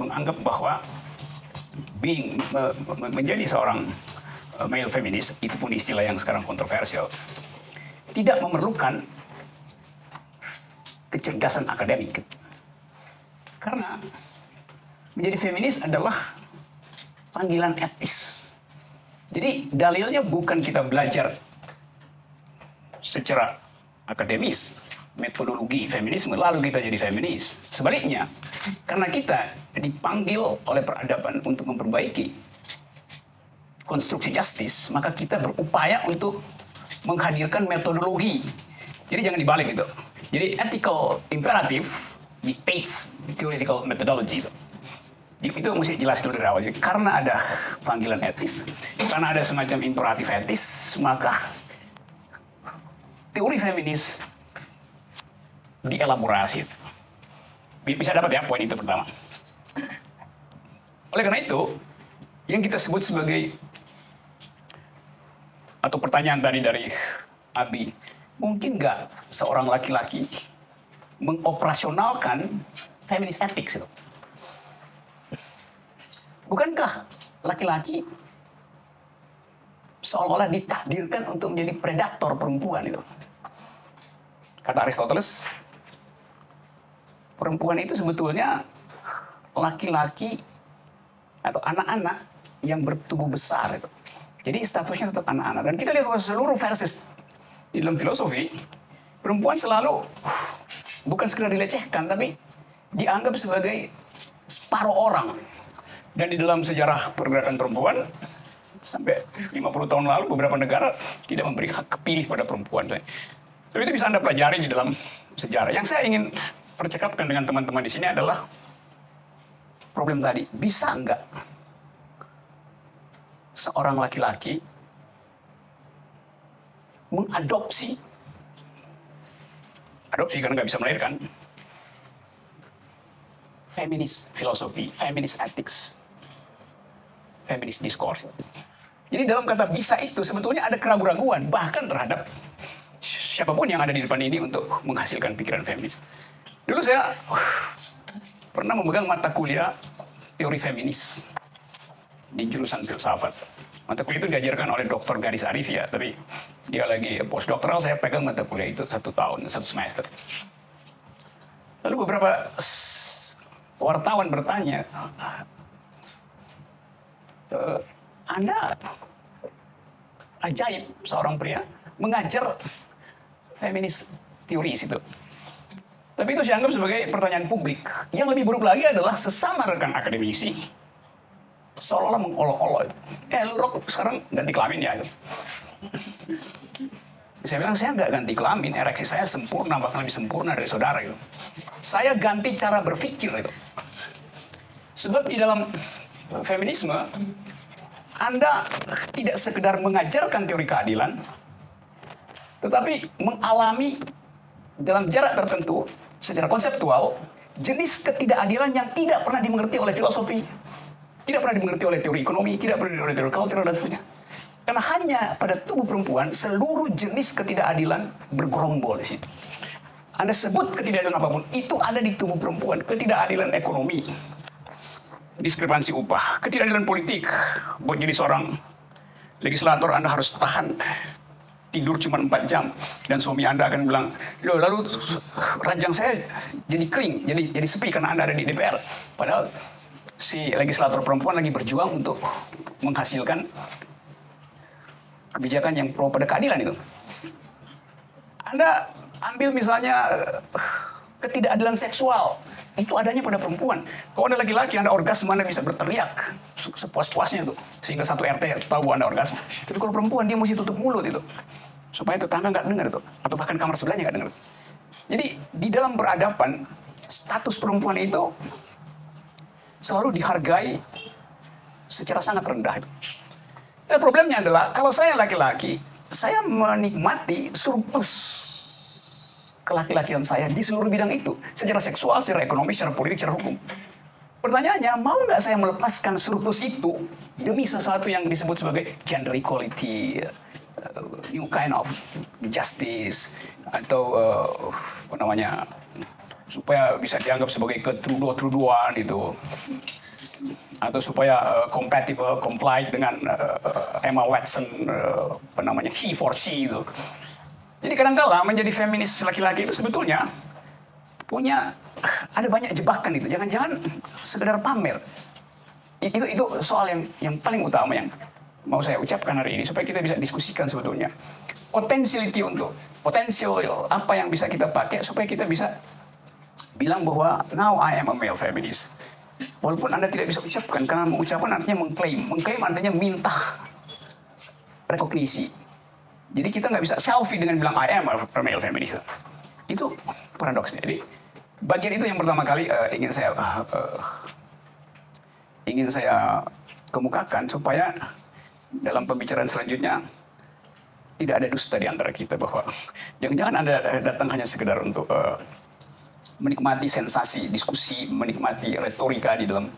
menganggap bahwa menjadi seorang male feminis, itu pun istilah yang sekarang kontroversial, tidak memerlukan kecerdasan akademik. Karena menjadi feminis adalah panggilan etis. Jadi dalilnya bukan kita belajar secara akademis, metodologi feminisme, lalu kita jadi feminis. Sebaliknya, karena kita dipanggil oleh peradaban untuk memperbaiki konstruksi justice, maka kita berupaya untuk menghadirkan metodologi. Jadi jangan dibalik itu. Jadi ethical imperative dictates theoretical methodology itu. Itu mesti jelas dulu dari awal. Jadi, karena ada panggilan etis, karena ada semacam imperatif etis, maka teori feminis dielaborasi. Bisa dapat ya poin itu pertama. Oleh karena itu, yang kita sebut sebagai, atau pertanyaan tadi dari Abi, mungkin nggak seorang laki-laki mengoperasionalkan feminis ethics itu? Bukankah laki-laki seolah-olah ditakdirkan untuk menjadi predator perempuan itu? Kata Aristoteles, perempuan itu sebetulnya laki-laki atau anak-anak yang bertubuh besar itu. Jadi statusnya tetap anak-anak. Dan kita lihat bahwa seluruh versus di dalam filosofi, perempuan selalu bukan sekedar dilecehkan, tapi dianggap sebagai separuh orang. Dan di dalam sejarah pergerakan perempuan, sampai 50 tahun lalu beberapa negara tidak memberi hak kepilih pada perempuan. Tapi itu bisa Anda pelajari di dalam sejarah. Yang saya ingin percakapkan dengan teman-teman di sini adalah problem tadi. Bisa nggak seorang laki-laki mengadopsi, adopsi karena nggak bisa melahirkan, feminis filosofi, feminis ethics, feminis discourse. Jadi dalam kata bisa itu sebetulnya ada keraguan-raguan bahkan terhadap siapapun yang ada di depan ini untuk menghasilkan pikiran feminis. Dulu saya pernah memegang mata kuliah teori feminis di jurusan filsafat. Mata kuliah itu diajarkan oleh Dr. Garis Arifia, tapi dia lagi postdoktoral, saya pegang mata kuliah itu 1 tahun, 1 semester. Lalu beberapa wartawan bertanya, Anda ajaib seorang pria mengajar feminis teoris itu. Tapi itu saya anggap sebagai pertanyaan publik. Yang lebih buruk lagi adalah sesama rekan akademisi seolah-olah mengolok-olok. Lu Rok sekarang ganti kelamin ya? Saya bilang, saya nggak ganti kelamin, ereksi saya sempurna, bahkan lebih sempurna dari saudara itu. Saya ganti cara berpikir itu. Sebab di dalam feminisme, Anda tidak sekedar mengajarkan teori keadilan, tetapi mengalami dalam jarak tertentu, secara konseptual, jenis ketidakadilan yang tidak pernah dimengerti oleh filosofi, tidak pernah dimengerti oleh teori ekonomi, tidak pernah dimengerti oleh teori kultural, dan sebagainya. Karena hanya pada tubuh perempuan, seluruh jenis ketidakadilan bergerombol di situ. Anda sebut ketidakadilan apapun, itu ada di tubuh perempuan. Ketidakadilan ekonomi, diskrepansi upah, ketidakadilan politik. Buat jadi seorang legislator, Anda harus tahan tidur cuma 4 jam. Dan suami Anda akan bilang, loh lalu ranjang saya jadi kering, jadi sepi karena Anda ada di DPR. Padahal si legislator perempuan lagi berjuang untuk menghasilkan kebijakan yang pro pada keadilan itu. Anda ambil misalnya ketidakadilan seksual, itu adanya pada perempuan. Kalau Anda laki-laki, Anda orgasme, Anda bisa berteriak sepuas-puasnya itu, sehingga satu RT tahu Anda orgasme. Tapi kalau perempuan, dia mesti tutup mulut itu, supaya tetangga nggak dengar itu, atau bahkan kamar sebelahnya nggak dengar. Jadi di dalam peradaban, status perempuan itu selalu dihargai secara sangat rendah itu. Dan problemnya adalah, kalau saya laki-laki, saya menikmati surplus kelaki-lakian saya di seluruh bidang itu. Secara seksual, secara ekonomi, secara politik, secara hukum. Pertanyaannya, mau nggak saya melepaskan surplus itu demi sesuatu yang disebut sebagai gender equality, new kind of justice, atau supaya bisa dianggap sebagai ketrudo-trudoan itu, atau supaya compatible, comply dengan Emma Watson, apa namanya, he for she itu. Jadi kadang-kala menjadi feminis laki-laki itu sebetulnya punya ada banyak jebakan itu. Jangan-jangan sekedar pamer. Itu soal yang paling utama yang mau saya ucapkan hari ini supaya kita bisa diskusikan sebetulnya. Potensial apa yang bisa kita pakai supaya kita bisa bilang bahwa now I am a male feminist. Walaupun Anda tidak bisa ucapkan, karena mengucapkan artinya mengklaim. Mengklaim artinya minta rekognisi. Jadi kita nggak bisa selfie dengan bilang I am a male feminist. Itu paradoksnya. Jadi bagian itu yang pertama kali ingin saya kemukakan supaya dalam pembicaraan selanjutnya tidak ada dusta di antara kita, bahwa jangan-jangan Anda datang hanya sekedar untuk menikmati sensasi diskusi, menikmati retorika di dalam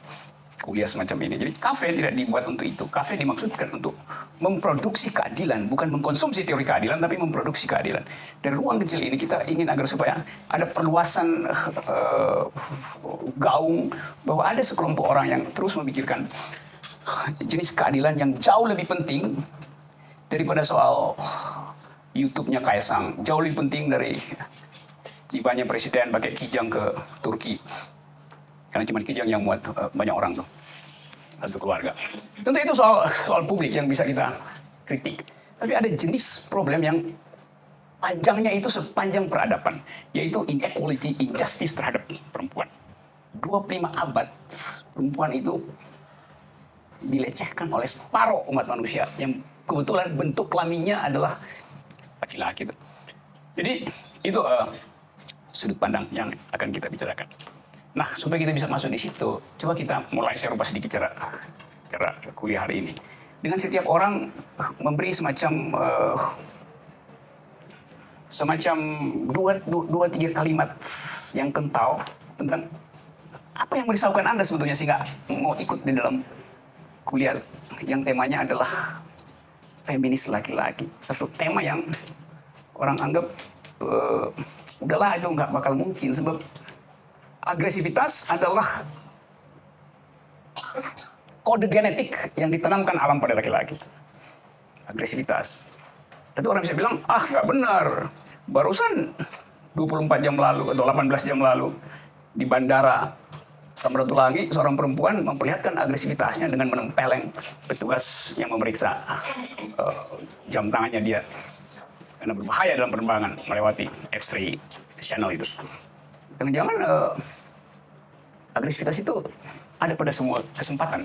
kuliah semacam ini. Jadi kafe tidak dibuat untuk itu. Kafe dimaksudkan untuk memproduksi keadilan, bukan mengkonsumsi teori keadilan, tapi memproduksi keadilan. Dari ruang kecil ini kita ingin agar supaya ada perluasan gaung, bahwa ada sekelompok orang yang terus memikirkan jenis keadilan yang jauh lebih penting daripada soal YouTube-nya Kaisang, jauh lebih penting dari tibanya presiden pakai kijang ke Turki. Karena cuma kijang yang muat banyak orang tuh, satu keluarga. Tentu itu soal publik yang bisa kita kritik. Tapi ada jenis problem yang panjangnya itu sepanjang peradaban, yaitu inequality, injustice terhadap perempuan. 25 abad perempuan itu dilecehkan oleh separuh umat manusia yang kebetulan bentuk kelaminnya adalah laki-laki. Jadi itu sudut pandang yang akan kita bicarakan. Nah, supaya kita bisa masuk di situ, coba kita mulai saya rubah sedikit cara kuliah hari ini. Dengan setiap orang memberi semacam dua tiga kalimat yang kental tentang apa yang merisaukan Anda sebetulnya sehingga mau ikut di dalam kuliah yang temanya adalah feminis laki-laki. Satu tema yang orang anggap udahlah itu nggak bakal mungkin, sebab agresivitas adalah kode genetik yang ditanamkan alam pada laki-laki. Agresivitas. Tapi orang bisa bilang, nggak benar. Barusan 24 jam lalu atau 18 jam lalu di bandara Samratulangi, seorang perempuan memperlihatkan agresivitasnya dengan menempeleng petugas yang memeriksa jam tangannya dia. Karena berbahaya dalam penerbangan melewati X-ray channel itu. Jangan-jangan agresivitas itu ada pada semua kesempatan.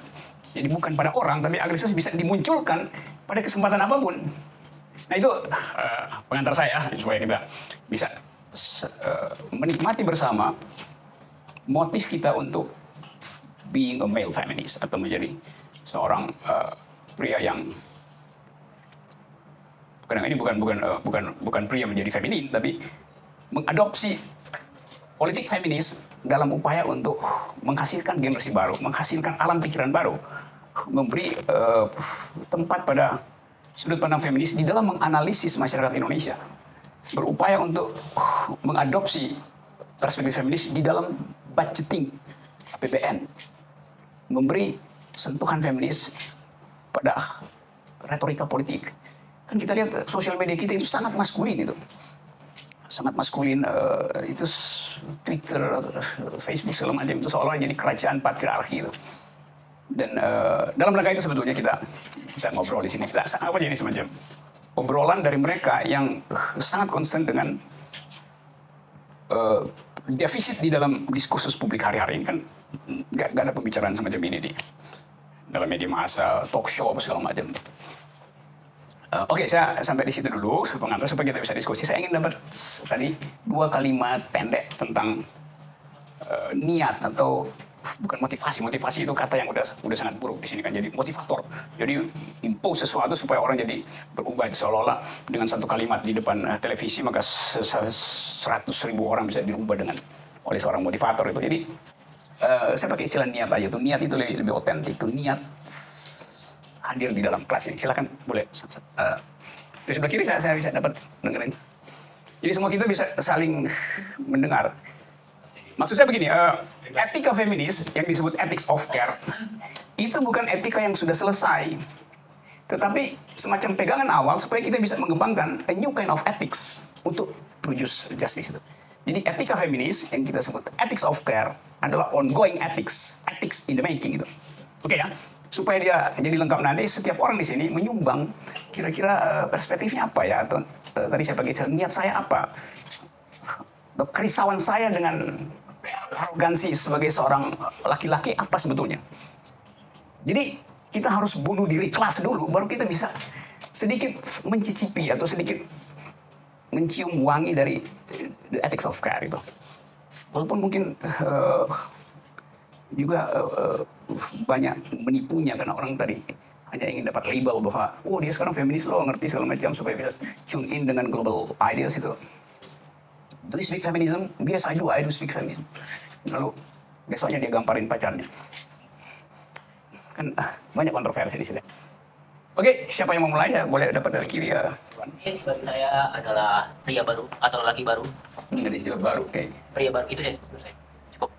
Jadi bukan pada orang, tapi agresivitas bisa dimunculkan pada kesempatan apapun. Nah itu pengantar saya supaya kita bisa menikmati bersama motif kita untuk being a male feminist atau menjadi seorang pria yang ini bukan pria menjadi feminin, tapi mengadopsi politik feminis dalam upaya untuk menghasilkan generasi baru, menghasilkan alam pikiran baru, memberi tempat pada sudut pandang feminis di dalam menganalisis masyarakat Indonesia, berupaya untuk mengadopsi perspektif feminis di dalam budgeting APBN, memberi sentuhan feminis pada retorika politik. Kan kita lihat sosial media kita itu sangat maskulin itu. Sangat maskulin, itu Twitter, Facebook segala macam itu seolah jadi kerajaan patriarki itu. Dan dalam rangka itu sebetulnya kita ngobrol di sini. Kita apa jadi semacam obrolan dari mereka yang sangat concern dengan defisit di dalam diskursus publik hari-hari ini. Kan nggak ada pembicaraan semacam ini di dalam media massa, talk show apa segala macam. Oke, saya sampai di situ dulu pengantar supaya kita bisa diskusi. Saya ingin dapat tadi 2 kalimat pendek tentang niat atau bukan motivasi. Motivasi itu kata yang udah sangat buruk di sini kan, jadi motivator. Jadi impose sesuatu supaya orang jadi berubah, itu seolah-olah dengan satu kalimat di depan televisi maka 100.000 orang bisa dirubah dengan oleh seorang motivator itu. Jadi saya pakai istilah niat aja tuh. Niat itu lebih otentik tuh, niat hadir di dalam kelas ini. Silakan boleh. Di sebelah kiri saya bisa dapat dengerin. Jadi semua kita bisa saling mendengar, Maksud saya begini, etika feminis yang disebut ethics of care itu bukan etika yang sudah selesai, tetapi semacam pegangan awal supaya kita bisa mengembangkan a new kind of ethics untuk produce justice itu. Jadi etika feminis yang kita sebut ethics of care adalah ongoing ethics, ethics in the making itu. Oke ya, supaya dia jadi lengkap nanti setiap orang di sini menyumbang kira-kira perspektifnya apa ya, atau tadi saya pakai niat saya apa, kerisauan saya dengan arogansi sebagai seorang laki-laki apa sebetulnya. Jadi kita harus bunuh diri kelas dulu, baru kita bisa sedikit mencicipi atau sedikit mencium wangi dari the ethics of care itu. Walaupun mungkin juga banyak menipunya karena orang tadi hanya ingin dapat label bahwa oh dia sekarang feminis loh, ngerti segala macam supaya bisa tune in dengan global ideas itu. Do you speak feminism? Yes, I do speak feminism. Lalu besoknya dia gamparin pacarnya. Kan banyak kontroversi di sini. Oke, siapa yang mau mulai ya? Boleh dapat dari kiri ya. Yes, bagi saya adalah pria baru atau laki baru. Ada istilah baru, oke. Pria baru itu saja menurut saya. Cukup.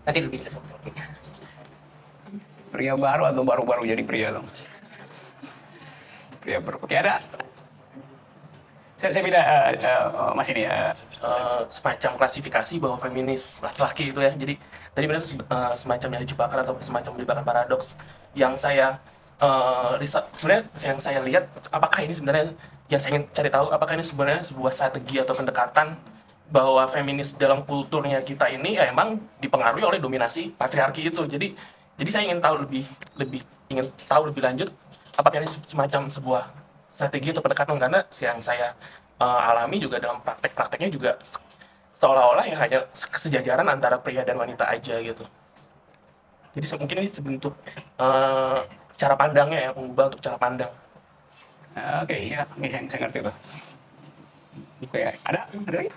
Nanti lebih jelas masalahnya. Pria baru atau baru-baru jadi pria dong? Pria baru. Oke, ada. Saya pindah Mas ini semacam klasifikasi bahwa feminis laki-laki itu ya. Jadi tadi benar semacam dari jebakan atau semacam jebakan paradoks yang saya sebenarnya yang saya lihat, apakah ini sebenarnya yang saya ingin cari tahu, apakah ini sebenarnya sebuah strategi atau pendekatan bahwa feminis dalam kulturnya kita ini ya emang dipengaruhi oleh dominasi patriarki itu. Jadi saya ingin tahu lebih lanjut apakah ini semacam sebuah strategi atau pendekatan, karena yang saya alami juga dalam praktek-prakteknya juga seolah-olah ya hanya kesejajaran antara pria dan wanita aja gitu. Jadi mungkin ini sebentuk cara pandangnya ya, mengubah untuk cara pandang. Oke, ya, saya ngerti tuh. Oke, ada lagi?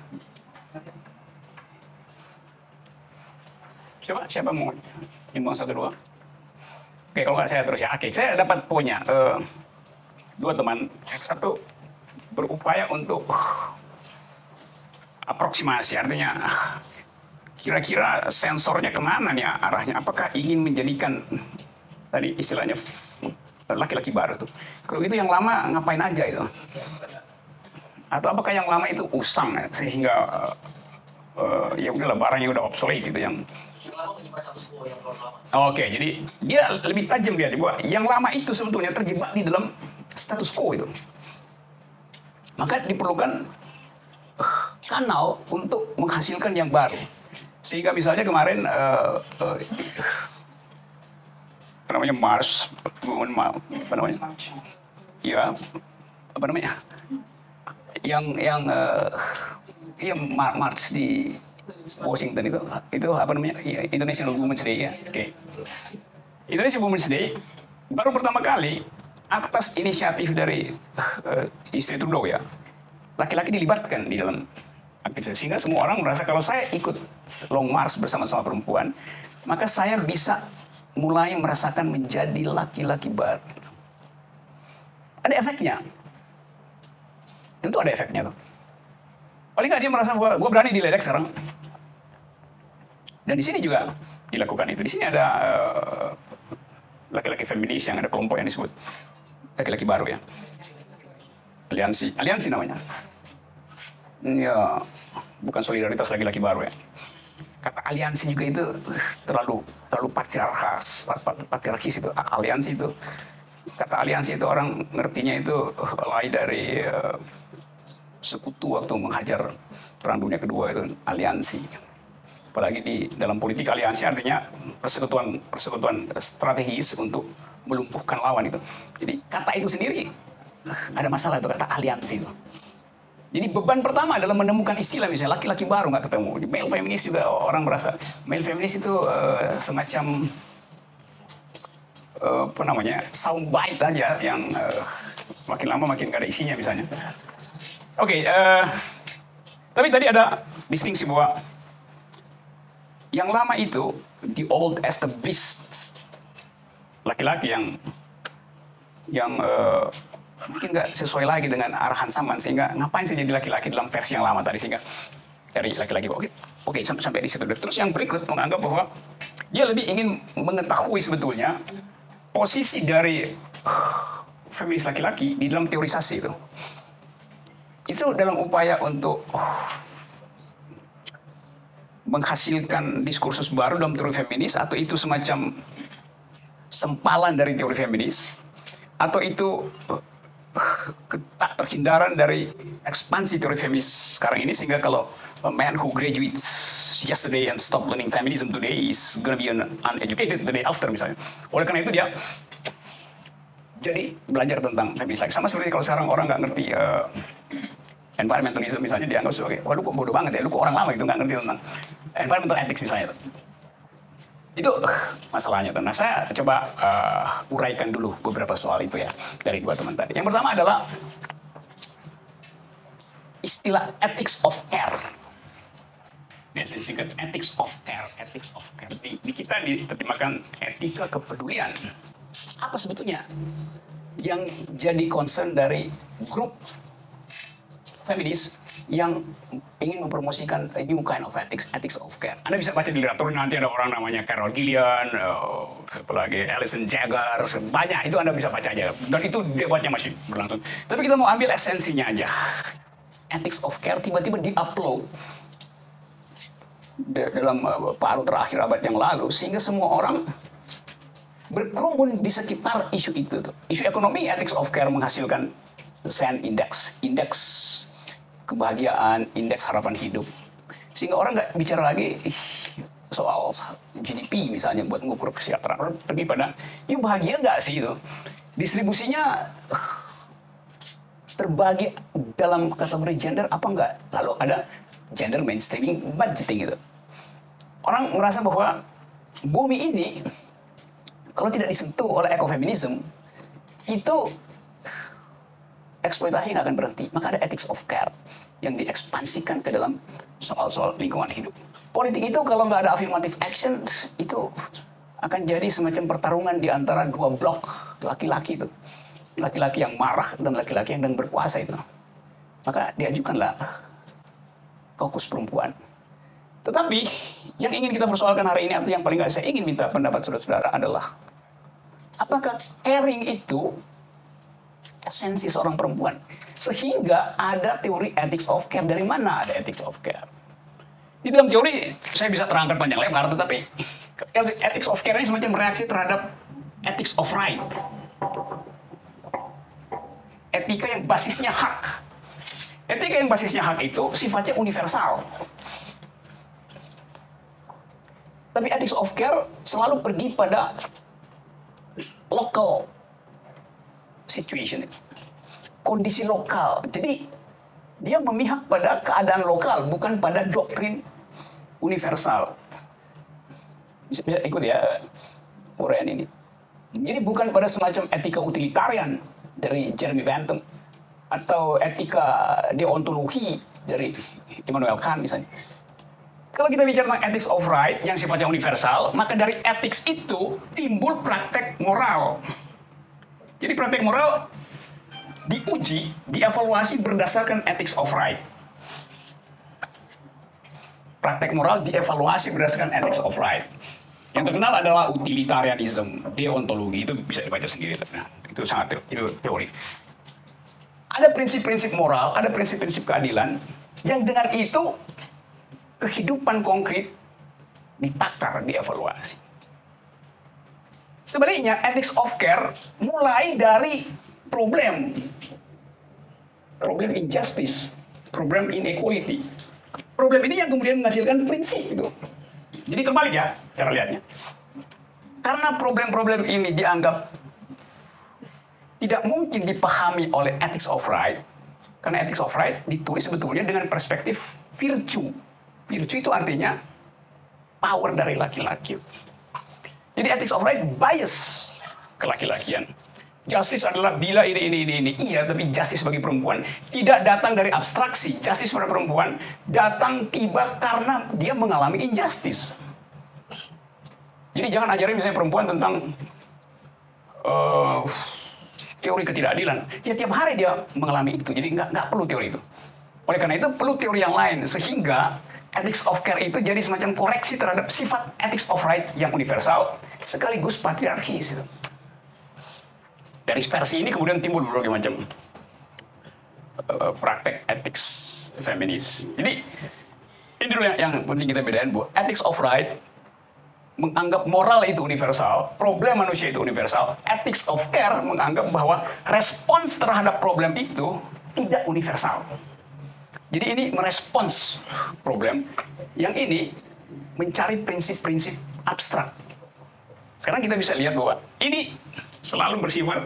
Siapa mau nyumbang satu dua? Oke, kalau nggak saya terus ya. Oke, saya dapat punya dua teman. Satu berupaya untuk aproksimasi, artinya kira-kira sensornya kemana nih arahnya? Apakah ingin menjadikan tadi istilahnya laki-laki baru tuh? Kalau itu yang lama ngapain aja itu? Atau apakah yang lama itu usang ya, sehingga ya udahlah barangnya udah obsolete gitu yang Oke, jadi dia lebih tajam dia bahwa yang lama itu sebetulnya terjebak di dalam status quo itu. Maka diperlukan kanal untuk menghasilkan yang baru. Sehingga misalnya kemarin apa namanya Mars, apa namanya? Ya, apa namanya? Yang March di Washington itu apa namanya? International Women's Day ya. Oke. International Women's Day baru pertama kali atas inisiatif dari istri Trudeau ya. Laki-laki dilibatkan di dalam aktivitas, sehingga semua orang merasa kalau saya ikut long march bersama-sama perempuan, maka saya bisa mulai merasakan menjadi laki-laki baru. Ada efeknya. Tentu ada efeknya tuh. Paling nggak dia merasa bahwa gue berani diledek sekarang. Dan di sini juga dilakukan itu. Di sini ada laki-laki feminis yang ada kelompok yang disebut laki-laki baru ya. Aliansi namanya. Ya, bukan solidaritas laki-laki baru ya. Kata aliansi juga itu terlalu patriarkis itu. Aliansi itu, kata aliansi itu orang ngertinya itu mulai dari sekutu waktu menghajar Perang Dunia Kedua itu aliansi. Apalagi di dalam politik aliansi artinya persekutuan strategis untuk melumpuhkan lawan itu. Jadi kata itu sendiri ada masalah itu, kata aliansi itu. Jadi beban pertama adalah menemukan istilah, misalnya laki-laki baru nggak ketemu. Di male feminis juga orang merasa male feminis itu semacam apa namanya soundbite aja yang makin lama makin nggak ada isinya misalnya. Oke, tapi tadi ada distingsi bahwa yang lama itu the old as the beasts, laki-laki yang mungkin nggak sesuai lagi dengan arahan zaman, sehingga ngapain sih jadi laki-laki dalam versi yang lama tadi, sehingga dari laki-laki. Oke, sampai di situ. Terus yang berikut menganggap bahwa dia lebih ingin mengetahui sebetulnya posisi dari feminis laki-laki di dalam teorisasi itu. Itu dalam upaya untuk menghasilkan diskursus baru dalam teori feminis, atau itu semacam sempalan dari teori feminis, atau itu tak terhindaran dari ekspansi teori feminis sekarang ini, sehingga kalau a man who graduates yesterday and stop learning feminism today is gonna be uneducated the day after misalnya. Oleh karena itu dia jadi belajar tentang feminis lagi. Sama seperti kalau sekarang orang nggak ngerti environmentalism misalnya, dianggap sebagai, wah lu kok bodoh banget ya, lu kok orang lama gitu nggak ngerti tentang environmental ethics misalnya. Itu masalahnya. Nah, saya coba uraikan dulu beberapa soal itu ya dari dua teman tadi. Yang pertama adalah istilah ethics of care. Biasanya disingkat ethics of care, ethics of care. Di kita diterjemahkan etika kepedulian. Apa sebetulnya yang jadi concern dari grup feminis yang ingin mempromosikan a new kind of ethics, ethics of care? Anda bisa baca di literatur, nanti ada orang namanya Carol Gillian, siapa lagi, Alison Jagger, banyak, itu Anda bisa baca aja. Dan itu debatnya masih berlangsung. Tapi kita mau ambil esensinya aja. Ethics of care tiba-tiba di-upload dalam paruh terakhir abad yang lalu, sehingga semua orang berkerumun di sekitar isu itu. Isu ekonomi, ethics of care menghasilkan SAN Index, indeks kebahagiaan, indeks harapan hidup. Sehingga orang nggak bicara lagi soal GDP misalnya buat mengukur kesejahteraan, tapi pada, yuk bahagia nggak sih itu? Distribusinya terbagi dalam kategori gender apa enggak? Lalu ada gender mainstreaming budgeting gitu. Orang merasa bahwa bumi ini kalau tidak disentuh oleh ekofeminisme itu eksploitasi nggak akan berhenti. Maka ada ethics of care yang diekspansikan ke dalam soal-soal lingkungan hidup. Politik itu kalau nggak ada affirmative action itu akan jadi semacam pertarungan di antara dua blok laki-laki itu. Laki-laki yang marah dan laki-laki yang sedang berkuasa itu. Maka diajukanlah kaukus perempuan. Tetapi yang ingin kita persoalkan hari ini, atau yang paling nggak saya ingin minta pendapat saudara-saudara adalah, apakah caring itu esensi seorang perempuan? Sehingga ada teori ethics of care. Dari mana ada ethics of care? Di dalam teori saya bisa terangkan panjang lebar, tetapi ethics of care ini semacam reaksi terhadap ethics of right. Etika yang basisnya hak. Etika yang basisnya hak itu sifatnya universal. Tapi ethics of care selalu pergi pada local situation, kondisi lokal. Jadi dia memihak pada keadaan lokal, bukan pada doktrin universal. Bisa ikut ya uraian ini. Jadi bukan pada semacam etika utilitarian dari Jeremy Bentham atau etika deontologi dari Immanuel Kant misalnya. Kalau kita bicara tentang ethics of right yang sifatnya universal, maka dari ethics itu timbul praktek moral. Jadi praktek moral diuji, dievaluasi berdasarkan ethics of right. Praktek moral dievaluasi berdasarkan ethics of right. Yang terkenal adalah utilitarianism, deontologi, itu bisa dibaca sendiri. Nah, itu sangat itu teori. Ada prinsip-prinsip moral, ada prinsip-prinsip keadilan, yang dengan itu kehidupan konkret ditakar, dievaluasi. Sebaliknya, ethics of care mulai dari problem injustice, problem inequality. Problem ini yang kemudian menghasilkan prinsip itu. Jadi terbalik ya cara lihatnya. Karena problem-problem ini dianggap tidak mungkin dipahami oleh ethics of right, karena ethics of right ditulis sebetulnya dengan perspektif virtue. Virtue itu artinya power dari laki-laki. Jadi ethics of right bias ke laki-lakian. Justice adalah bila ini. Iya, tapi justice bagi perempuan tidak datang dari abstraksi. Justice pada perempuan datang tiba karena dia mengalami injustice. Jadi jangan ajarin misalnya perempuan tentang teori ketidakadilan. Ya tiap hari dia mengalami itu. Jadi nggak perlu teori itu. Oleh karena itu perlu teori yang lain sehingga ethics of care itu jadi semacam koreksi terhadap sifat ethics of right yang universal sekaligus patriarkis. Dari versi ini kemudian timbul berbagai macam praktek ethics feminis. Jadi ini dulu yang penting kita bedain, Bu. Ethics of right menganggap moral itu universal, problem manusia itu universal. Ethics of care menganggap bahwa respons terhadap problem itu tidak universal. Jadi ini merespons problem, yang ini mencari prinsip-prinsip abstrak. Sekarang kita bisa lihat bahwa ini selalu bersifat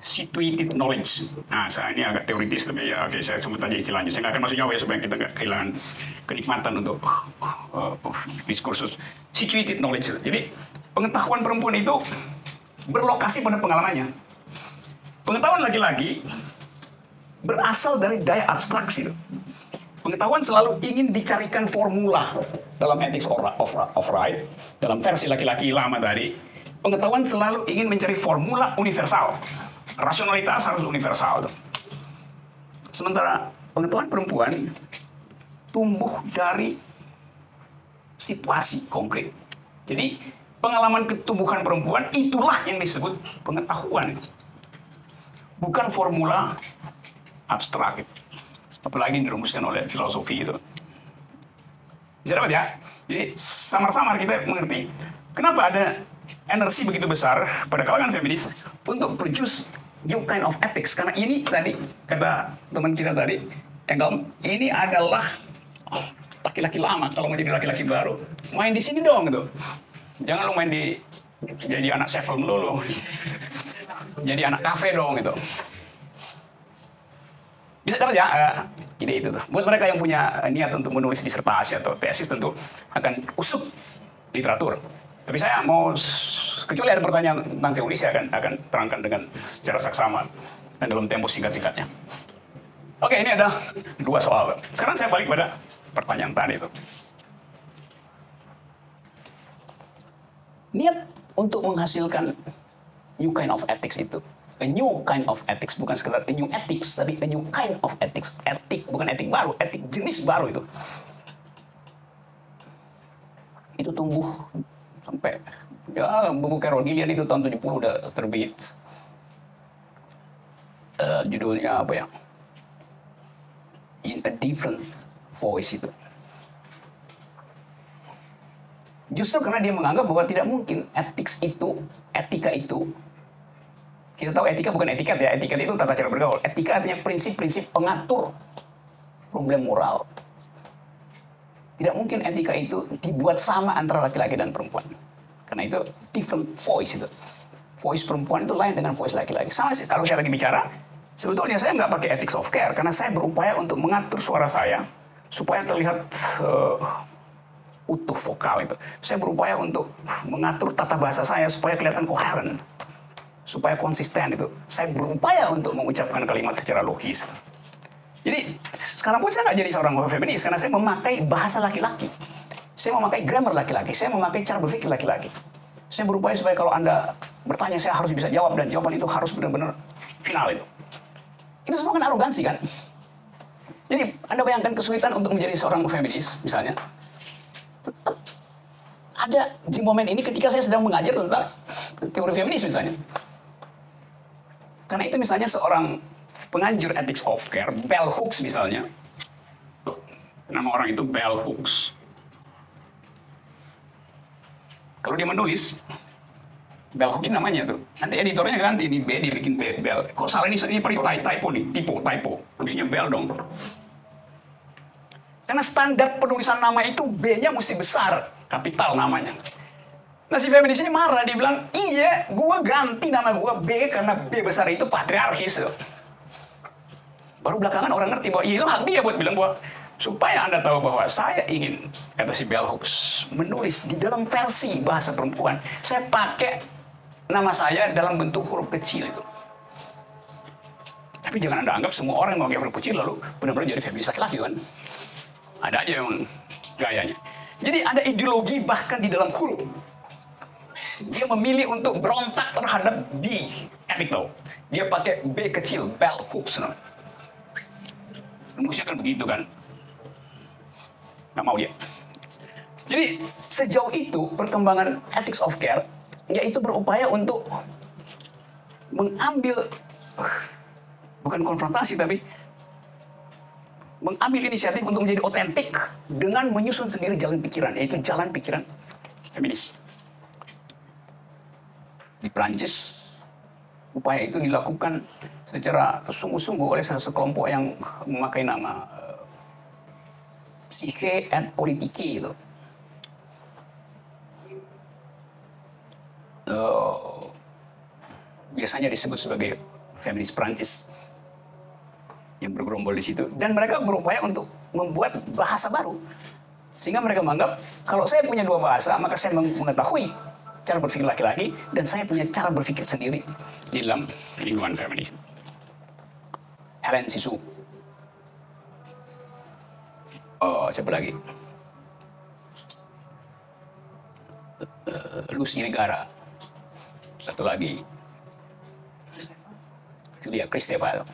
situated knowledge. Nah, saya ini agak teoritis, tapi ya oke, saya sebut aja istilahnya. Saya nggak akan masuk jauh ya, supaya kita nggak kehilangan kenikmatan untuk diskursus. Situated knowledge. Jadi, pengetahuan perempuan itu berlokasi pada pengalamannya. Pengetahuan laki-laki berasal dari daya abstraksi. Pengetahuan selalu ingin dicarikan formula dalam ethics of right, dalam versi laki-laki lama tadi. Pengetahuan selalu ingin mencari formula universal. Rasionalitas harus universal. Sementara pengetahuan perempuan tumbuh dari situasi konkret. Jadi pengalaman ketumbuhan perempuan itulah yang disebut pengetahuan. Bukan formula abstrak. Apalagi dirumuskan oleh filosofi itu. Bisa dapat ya? Jadi samar-samar kita mengerti kenapa ada energi begitu besar pada kalangan feminis untuk produce new kind of ethics. Karena ini tadi, kata teman kita tadi, Engel, ini adalah laki-laki lama. Kalau mau jadi laki-laki baru, main di sini dong gitu. Jangan lu main di jadi anak sevel melulu. Jadi anak kafe dong gitu. Bisa dapat ya ide itu tuh. Buat mereka yang punya niat untuk menulis disertasi atau tesis tentu akan usuk literatur. Tapi saya mau, kecuali ada pertanyaan tentang teori, saya akan terangkan dengan secara saksama dan dalam tempo singkat-singkatnya. Oke, ini ada dua soal. Sekarang saya balik pada pertanyaan tadi itu. Niat untuk menghasilkan new kind of ethics itu, a new kind of ethics, bukan sekedar a new ethics, tapi a new kind of ethics. Etik bukan etik baru, etik jenis baru itu. Itu tumbuh sampai ya buku Carol Gillian itu tahun 70 udah terbit. Judulnya apa ya? In a Different Voice itu. Justru karena dia menganggap bahwa tidak mungkin etika itu, kita tahu etika bukan etiket ya, etiket itu tata cara bergaul. Etika artinya prinsip-prinsip pengatur problem moral. Tidak mungkin etika itu dibuat sama antara laki-laki dan perempuan. Karena itu different voice itu. Voice perempuan itu lain dengan voice laki-laki. Sama sih, kalau saya lagi bicara, sebetulnya saya nggak pakai ethics of care. Karena saya berupaya untuk mengatur suara saya supaya terlihat utuh vokal itu. Saya berupaya untuk mengatur tata bahasa saya supaya kelihatan koheren. Supaya konsisten itu. Saya berupaya untuk mengucapkan kalimat secara logis. Jadi sekarang pun saya nggak jadi seorang feminis karena saya memakai bahasa laki-laki. Saya memakai grammar laki-laki. Saya memakai cara berpikir laki-laki. Saya berupaya supaya kalau Anda bertanya saya harus bisa jawab dan jawaban itu harus benar-benar final itu. Itu semua kan arogansi kan. Jadi Anda bayangkan kesulitan untuk menjadi seorang feminis misalnya. Tetap ada di momen ini ketika saya sedang mengajar tentang teori feminis misalnya. Karena itu misalnya seorang penganjur ethics of care, Bell Hooks misalnya. Nama orang itu Bell Hooks. Kalau dia menulis, Bell Hooks namanya tuh. Nanti editornya ganti, ini B dia bikin Bell. Kok salah ini typo nih, typo. Harusnya Bell dong. Karena standar penulisan nama itu B-nya mesti besar, kapital namanya. Nah si feminis ini marah, dia bilang, iya, gua ganti nama gua B karena B besar itu patriarkis. Baru belakangan orang ngerti bahwa itu hak dia buat bilang bahwa supaya Anda tahu bahwa saya ingin, kata si Bell Hooks, menulis di dalam versi bahasa perempuan. Saya pakai nama saya dalam bentuk huruf kecil itu. Tapi jangan Anda anggap semua orang yang memakai huruf kecil lalu benar-benar jadi feminis laki-laki kan. Ada aja yang gayanya. Jadi ada ideologi bahkan di dalam huruf. Dia memilih untuk berontak terhadap B capital. Dia pakai B kecil, Bell Hooks. rumusnya kan begitu kan. Nggak mau dia. Jadi sejauh itu perkembangan ethics of care, yaitu berupaya untuk mengambil, bukan konfrontasi tapi mengambil inisiatif untuk menjadi otentik dengan menyusun sendiri jalan pikiran, yaitu jalan pikiran feminis. Di Prancis, upaya itu dilakukan secara sungguh-sungguh oleh sekelompok yang memakai nama Psyche et Politique itu. Biasanya disebut sebagai feminis Prancis yang bergerombol di situ, dan mereka berupaya untuk membuat bahasa baru sehingga mereka menganggap kalau saya punya dua bahasa maka saya mengetahui cara berpikir laki-laki dan saya punya cara berpikir sendiri di dalam lingkungan feminis. Helen Sisu, siapa lagi? Lucy Negara, satu lagi Julia Kristeva.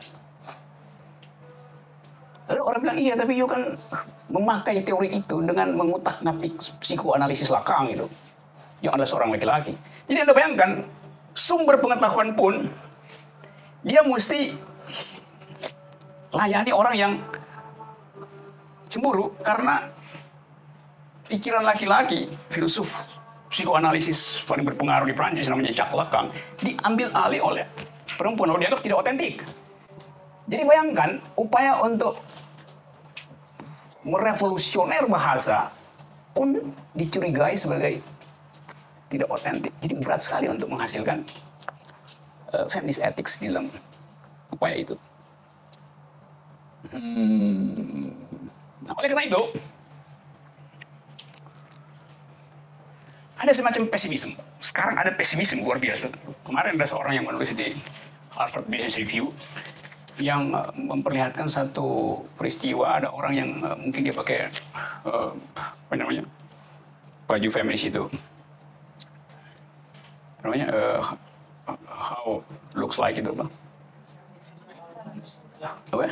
Lalu orang bilang, iya tapi you kan memakai teori itu dengan mengutak-ngatik psikoanalisis Lacan gitu. Yang adalah seorang laki-laki. Jadi Anda bayangkan, sumber pengetahuan pun, dia mesti layani orang yang cemburu karena pikiran laki-laki, filsuf psikoanalisis paling berpengaruh di Prancis namanya Jacques Lacan, diambil alih oleh perempuan, lalu dianggap tidak otentik. Jadi bayangkan, upaya untuk merevolusioner bahasa pun dicurigai sebagai tidak otentik. Jadi berat sekali untuk menghasilkan feminist ethics di dalam upaya itu. Nah, oleh karena itu, ada semacam pesimisme. Sekarang ada pesimisme luar biasa. Kemarin ada seorang yang menulis di Harvard Business Review yang memperlihatkan satu peristiwa, ada orang yang mungkin dia pakai apa namanya, baju feminis itu, namanya how looks like itu apa? Apa ya?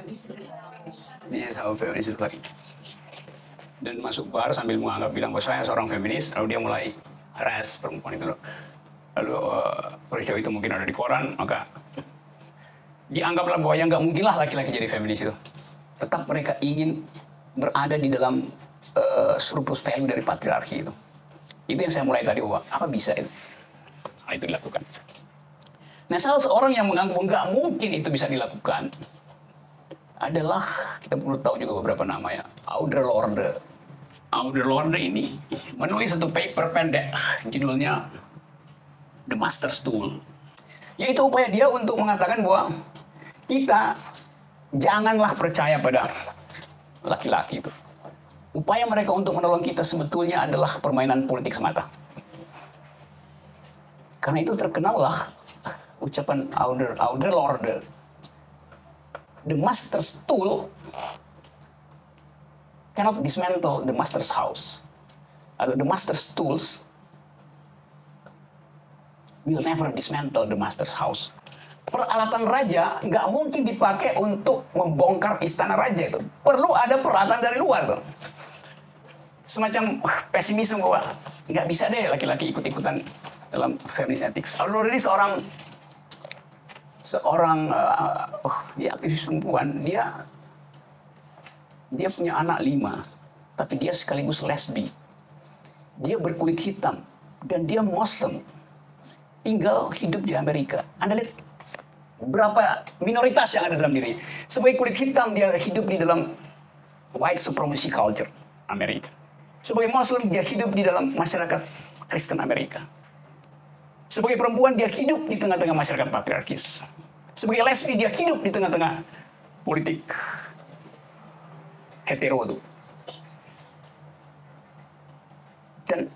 This is how feminis look like. Dan masuk bar sambil menganggap bilang bahwa saya seorang feminis, lalu dia mulai harass perempuan itu. Lalu peristiwa itu mungkin ada di koran, maka dianggaplah bahwa yang nggak mungkinlah laki-laki jadi feminis itu. Tetap mereka ingin berada di dalam surplus value dari patriarki itu. Itu yang saya mulai tadi, bahwa apa bisa itu? Nah, itu dilakukan. Nah, salah seorang yang menganggap nggak mungkin itu bisa dilakukan adalah, kita perlu tahu juga beberapa nama ya, Audre Lorde. Audre Lorde ini menulis satu paper pendek, judulnya The Master's Tool. Yaitu upaya dia untuk mengatakan bahwa kita janganlah percaya pada laki-laki itu. Upaya mereka untuk menolong kita sebetulnya adalah permainan politik semata. Karena itu terkenallah ucapan Audre Lorde, the master's tool cannot dismantle the master's house. Atau the master's tools will never dismantle the master's house. Peralatan raja nggak mungkin dipakai untuk membongkar istana raja itu. Perlu ada peralatan dari luar tuh. Semacam pesimisme bahwa nggak bisa deh laki-laki ikut-ikutan dalam feminist ethics. Audre ini seorang ya, aktivis perempuan. Dia punya anak 5, tapi dia sekaligus lesbi. Dia berkulit hitam dan dia Muslim. Tinggal hidup di Amerika. Anda lihat berapa minoritas yang ada dalam diri. Sebagai kulit hitam, dia hidup di dalam white supremacy culture Amerika. Sebagai Muslim, dia hidup di dalam masyarakat Kristen Amerika. Sebagai perempuan, dia hidup di tengah-tengah masyarakat patriarkis. Sebagai lesbi, dia hidup di tengah-tengah politik hetero itu. Dan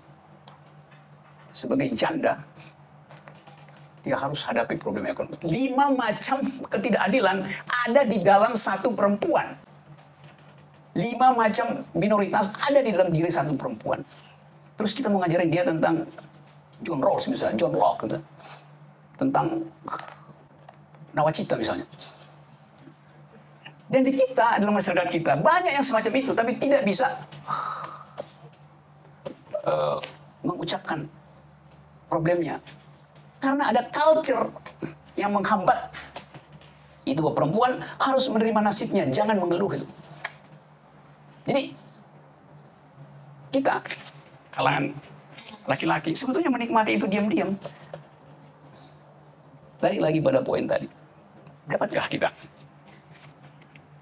sebagai janda, dia harus hadapi problem ekonomi. 5 macam ketidakadilan ada di dalam satu perempuan. 5 macam minoritas ada di dalam diri satu perempuan. Terus kita mau ngajarin dia tentang John Rawls misalnya, John Locke gitu. Tentang nawacita misalnya. Dan di kita, dalam masyarakat kita, banyak yang semacam itu, tapi tidak bisa mengucapkan problemnya. Karena ada culture yang menghambat. Itu bahwa perempuan harus menerima nasibnya, jangan mengeluh itu. Jadi, kita, kalangan laki-laki, sebetulnya menikmati itu diam-diam. Balik lagi pada poin tadi. Dapatkah kita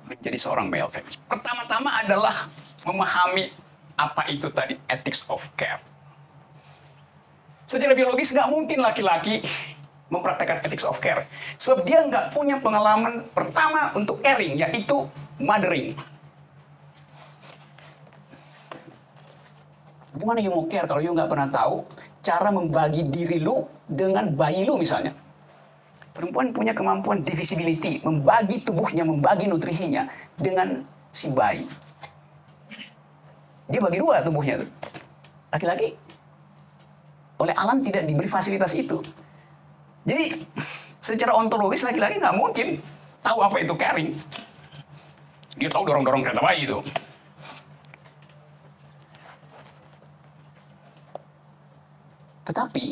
menjadi seorang male feminist? Pertama-tama adalah memahami apa itu tadi ethics of care. Secara biologis nggak mungkin laki-laki mempraktekkan ethics of care. Sebab dia nggak punya pengalaman pertama untuk caring, yaitu mothering. Gimana you mau care kalau you nggak pernah tahu cara membagi diri lu dengan bayi lu misalnya? Perempuan punya kemampuan divisibility, membagi tubuhnya, membagi nutrisinya dengan si bayi. Dia bagi dua tubuhnya. Laki-laki oleh alam tidak diberi fasilitas itu. Jadi secara ontologis laki-laki nggak mungkin tahu apa itu caring. Dia tahu dorong-dorong kereta bayi itu. Tetapi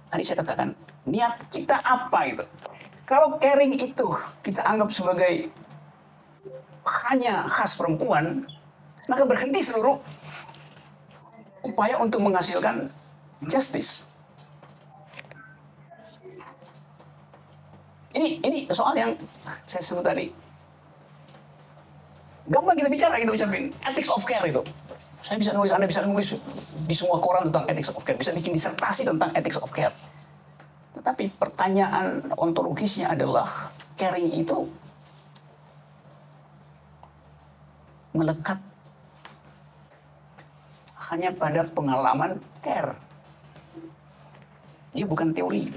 tadi saya katakan niat kita apa itu. Kalau caring itu kita anggap sebagai hanya khas perempuan, maka berhenti seluruh upaya untuk menghasilkan justice. Ini soal yang saya sebut tadi. Gampang kita bicara, kita ucapin ethics of care itu. Saya bisa nulis, Anda bisa nulis di semua koran tentang ethics of care, bisa bikin disertasi tentang ethics of care. Tetapi pertanyaan ontologisnya adalah caring itu melekat hanya pada pengalaman care. Dia bukan teori.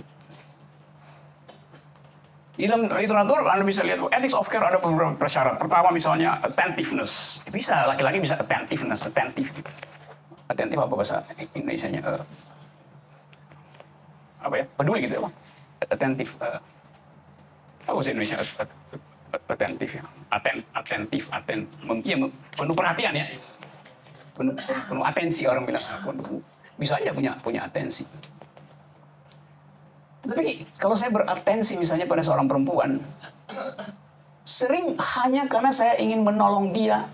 Di dalam literatur Anda bisa lihat ethics of care ada beberapa persyarat. Pertama misalnya attentiveness. Bisa, laki-laki bisa attentiveness, attentive. Attentive apa bahasa Indonesianya? Apa ya? Peduli gitu ya, Bang. Attentive. Apa bahasa Indonesia? Attentive ya. Attentive, iya, penuh perhatian ya. Penuh atensi orang bilang. Bisa aja punya atensi. Tapi kalau saya beratensi misalnya pada seorang perempuan, sering hanya karena saya ingin menolong dia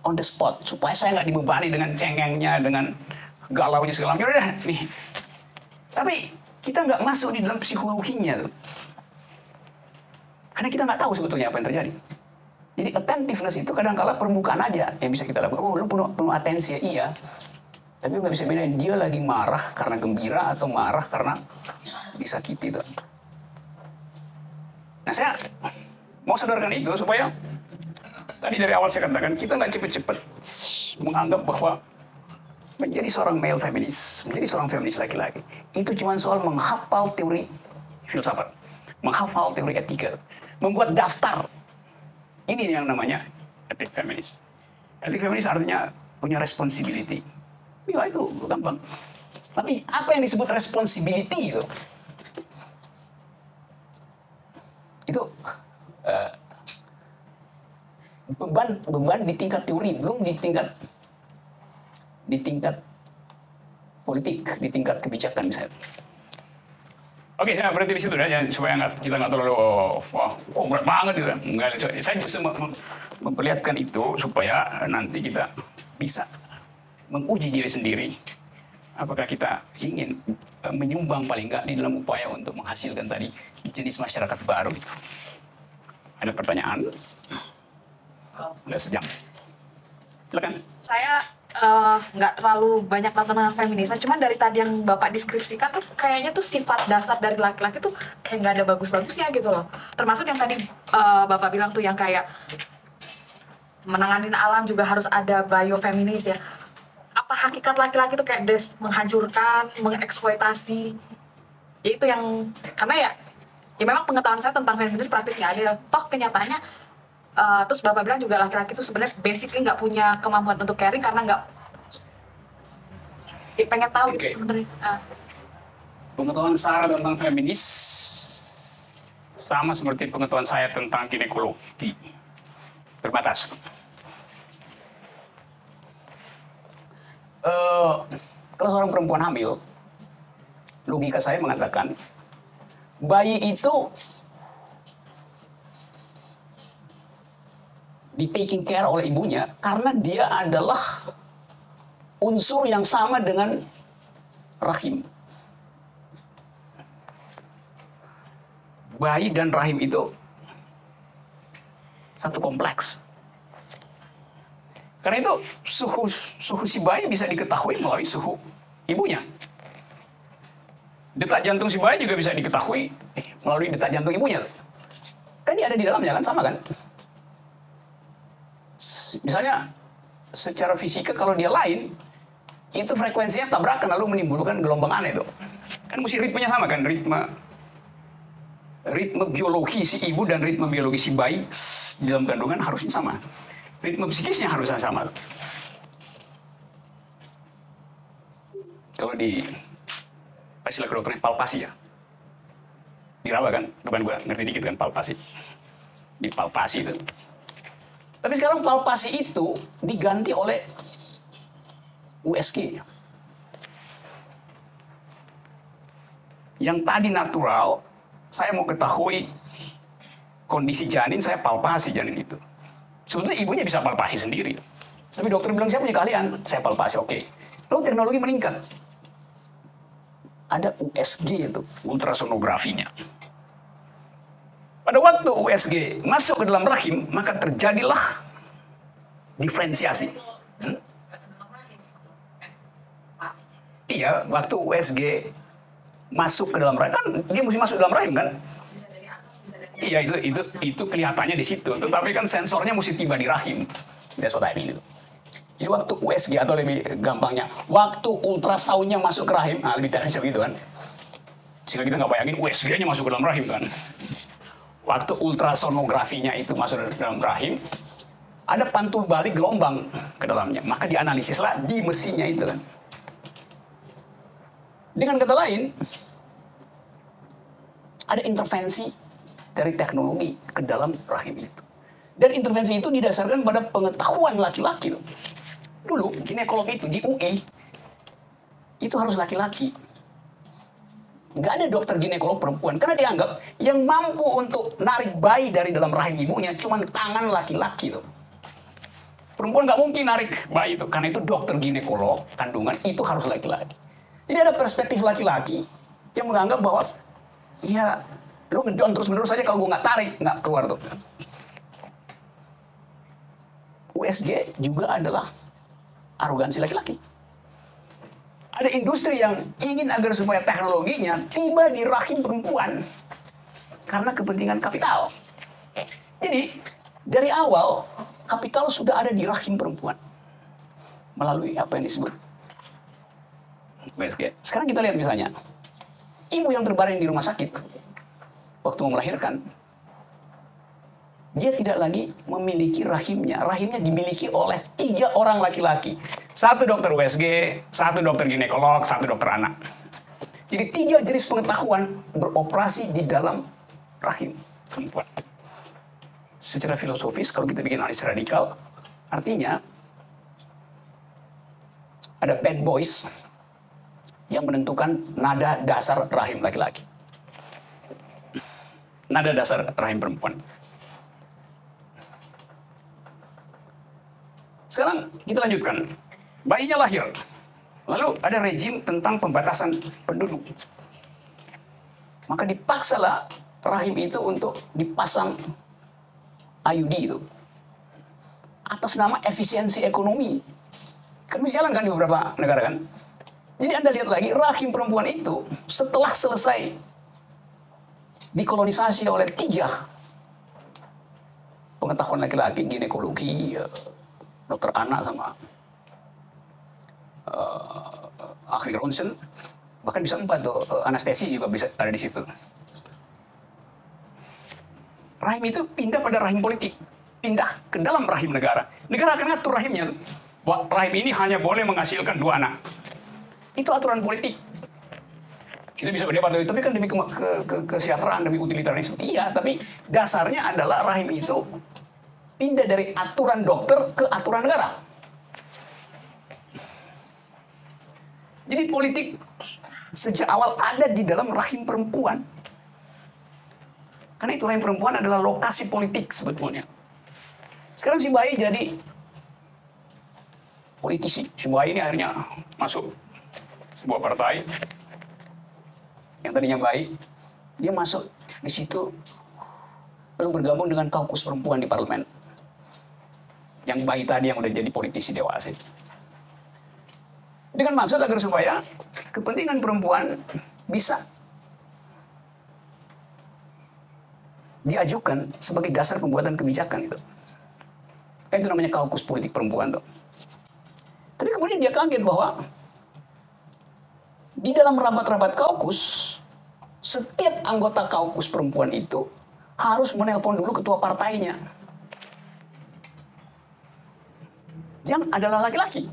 on the spot, supaya saya nggak dibebani dengan cengengnya, dengan galaunya segala macam. Udah nih. Tapi kita nggak masuk di dalam psikologinya tuh. Karena kita nggak tahu sebetulnya apa yang terjadi. Jadi attentiveness itu kadang-kala permukaan aja yang bisa kita lakukan. Oh, lu penuh atensi ya, iya. Tapi nggak bisa bedain dia lagi marah karena gembira atau marah karena disakiti tuh. Nah, saya mau sadarkan itu supaya tadi dari awal saya katakan kita nggak cepet-cepet menganggap bahwa menjadi seorang male feminis, menjadi seorang feminis laki-laki itu cuma soal menghafal teori filsafat, menghafal teori etika, membuat daftar. Ini yang namanya etik feminis. Etik feminis artinya punya responsibility. Ya itu gampang. Tapi apa yang disebut responsibility itu? Itu beban di tingkat teori, belum di tingkat politik, di tingkat kebijakan misalnya. Oke, saya berhenti di situ ya, supaya kita nggak terlalu kok berat banget gitu. Enggak, saya justru memperlihatkan itu supaya nanti kita bisa menguji diri sendiri. Apakah kita ingin menyumbang paling nggak di dalam upaya untuk menghasilkan tadi jenis masyarakat baru itu. Ada pertanyaan? Udah sejam. Silakan. Saya nggak terlalu banyak tahu tentang feminisme, cuman dari tadi yang Bapak deskripsikan tuh kayaknya tuh sifat dasar dari laki-laki tuh kayak nggak ada bagus-bagusnya gitu loh. Termasuk yang tadi Bapak bilang tuh yang kayak menanganin alam juga harus ada biofeminis ya. Apa hakikat laki-laki tuh kayak menghancurkan, mengeksploitasi? Ya itu yang, karena ya memang pengetahuan saya tentang feminis praktis nggak ada. Toh kenyataannya, terus Bapak bilang juga laki-laki itu sebenarnya basically nggak punya kemampuan untuk caring karena nggak pengen tahu Okay. sebenarnya. Pengetahuan Sarah tentang feminis sama seperti pengetahuan saya tentang ginekologi. Terbatas. Kalau seorang perempuan hamil, logika saya mengatakan, bayi itu di taking care oleh ibunya karena dia adalah unsur yang sama dengan rahim. Bayi dan rahim itu satu kompleks. Karena itu suhu si bayi bisa diketahui melalui suhu ibunya. Detak jantung si bayi juga bisa diketahui melalui detak jantung ibunya. Kan dia ada di dalamnya kan, sama kan? Misalnya secara fisika kalau dia lain, itu frekuensinya tabrakan lalu menimbulkan gelombang aneh itu. Kan mesti ritmenya sama kan, ritme biologi si ibu dan ritme biologi si bayi di dalam kandungan harusnya sama. Ritme psikisnya harusnya sama. Kalau di istilah kedokteran palpasi ya. Diraba kan? Bukan gua ngerti dikit kan palpasi. Di palpasi itu. Tapi sekarang palpasi itu diganti oleh USG. Yang tadi natural, saya mau ketahui kondisi janin, saya palpasi janin itu. Sebetulnya ibunya bisa palpasi sendiri. Tapi dokter bilang, saya punya keahlian, saya palpasi, oke. Lalu teknologi meningkat. Ada USG itu, ultrasonografinya. Pada waktu USG masuk ke dalam rahim, maka terjadilah diferensiasi. Iya, waktu USG masuk ke dalam rahim, kan dia mesti masuk ke dalam rahim kan? Iya, itu kelihatannya di situ. Tetapi kan sensornya mesti tiba di rahim. That's what I mean. Jadi waktu USG atau lebih gampangnya, waktu ultrasoundnya masuk ke rahim, lebih teknis begitu kan? Sehingga kita nggak bayangin USG-nya masuk ke dalam rahim kan? Waktu ultrasonografinya itu masuk ke dalam rahim, ada pantul balik gelombang ke dalamnya. Maka dianalisislah di mesinnya itu kan. Dengan kata lain, ada intervensi dari teknologi ke dalam rahim itu. Dan intervensi itu didasarkan pada pengetahuan laki-laki. Dulu, ginekolog itu di UI, itu harus laki-laki. Nggak ada dokter ginekolog perempuan. Karena dianggap yang mampu untuk narik bayi dari dalam rahim ibunya cuma tangan laki-laki. Perempuan nggak mungkin narik bayi itu. Karena itu dokter ginekolog kandungan itu harus laki-laki. Jadi ada perspektif laki-laki yang menganggap bahwa ya lu ngedon terus-menerus saja, kalau gue nggak tarik, nggak keluar tuh. USG juga adalah arogansi laki-laki. Ada industri yang ingin agar supaya teknologinya tiba di rahim perempuan karena kepentingan kapital. Jadi dari awal kapital sudah ada di rahim perempuan melalui apa yang disebut USG. Sekarang kita lihat misalnya ibu yang terbaring di rumah sakit waktu mau melahirkan, dia tidak lagi memiliki rahimnya. Rahimnya dimiliki oleh 3 orang laki-laki. 1 dokter USG, 1 dokter ginekolog, 1 dokter anak. Jadi 3 jenis pengetahuan beroperasi di dalam rahim perempuan. Secara filosofis, kalau kita bikin analisis radikal, artinya ada band boys yang menentukan nada dasar rahim laki-laki. Nada dasar rahim perempuan. Sekarang kita lanjutkan. Bayinya lahir. Lalu ada rejim tentang pembatasan penduduk. Maka dipaksalah rahim itu untuk dipasang IUD itu. Atas nama efisiensi ekonomi. Kan mesti jalan kan di beberapa negara kan. Jadi Anda lihat lagi, rahim perempuan itu setelah selesai dikolonisasi oleh 3 pengetahuan laki-laki, ginekologi, dokter anak sama ahli ronsen, bahkan bisa 4 tuh, anestesi juga bisa ada di situ. Rahim itu pindah pada rahim politik, pindah ke dalam rahim negara. Negara akan ngatur rahimnya. Bahwa rahim ini hanya boleh menghasilkan 2 anak. Itu aturan politik. Kita bisa berdebat tapi kan demi kesejahteraan, demi utilitarianisme. Iya, tapi dasarnya adalah rahim itu pindah dari aturan dokter ke aturan negara. Jadi politik sejak awal ada di dalam rahim perempuan. Karena itu rahim perempuan adalah lokasi politik sebetulnya. Sekarang si bayi jadi politisi. Si bayi ini akhirnya masuk sebuah partai yang tadinya baik, dia masuk di situ lalu bergabung dengan kaukus perempuan di parlemen. Yang bayi tadi yang udah jadi politisi dewasa. Dengan maksud agar supaya kepentingan perempuan bisa diajukan sebagai dasar pembuatan kebijakan itu. Kan itu namanya kaukus politik perempuan tuh. Tapi kemudian dia kaget bahwa di dalam rapat-rapat kaukus, setiap anggota kaukus perempuan itu harus menelpon dulu ketua partainya. Yang adalah laki-laki.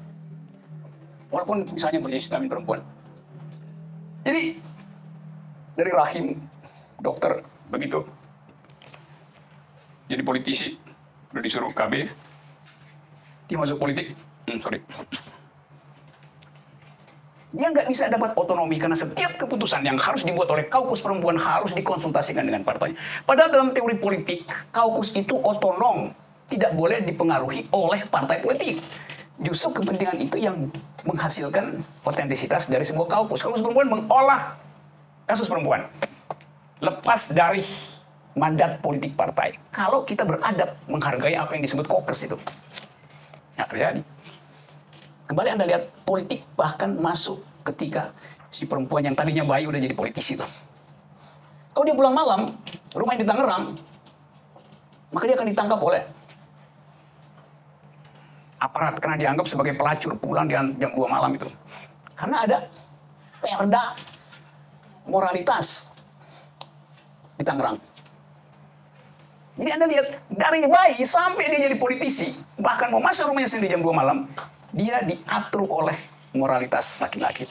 Walaupun misalnya berjenis kelamin perempuan. Jadi, dari rahim dokter begitu. Jadi politisi, udah disuruh KB, dia masuk politik, dia nggak bisa dapat otonomi karena setiap keputusan yang harus dibuat oleh kaukus perempuan harus dikonsultasikan dengan partai. Padahal dalam teori politik, kaukus itu otonom, tidak boleh dipengaruhi oleh partai politik. Justru kepentingan itu yang menghasilkan otentisitas dari sebuah kaukus. Kaukus perempuan mengolah kasus perempuan. Lepas dari mandat politik partai. Kalau kita beradab menghargai apa yang disebut kokes itu. Nggak terjadi. Kembali Anda lihat politik bahkan masuk ketika si perempuan yang tadinya bayi udah jadi politisi tuh. Kalau dia pulang malam, rumahnya di Tangerang, maka dia akan ditangkap oleh aparat karena dianggap sebagai pelacur pulang di jam 2 malam itu. Karena ada perda moralitas di Tangerang. Jadi Anda lihat dari bayi sampai dia jadi politisi, bahkan mau masuk rumahnya sendiri jam 2 malam, dia diatur oleh moralitas laki-laki.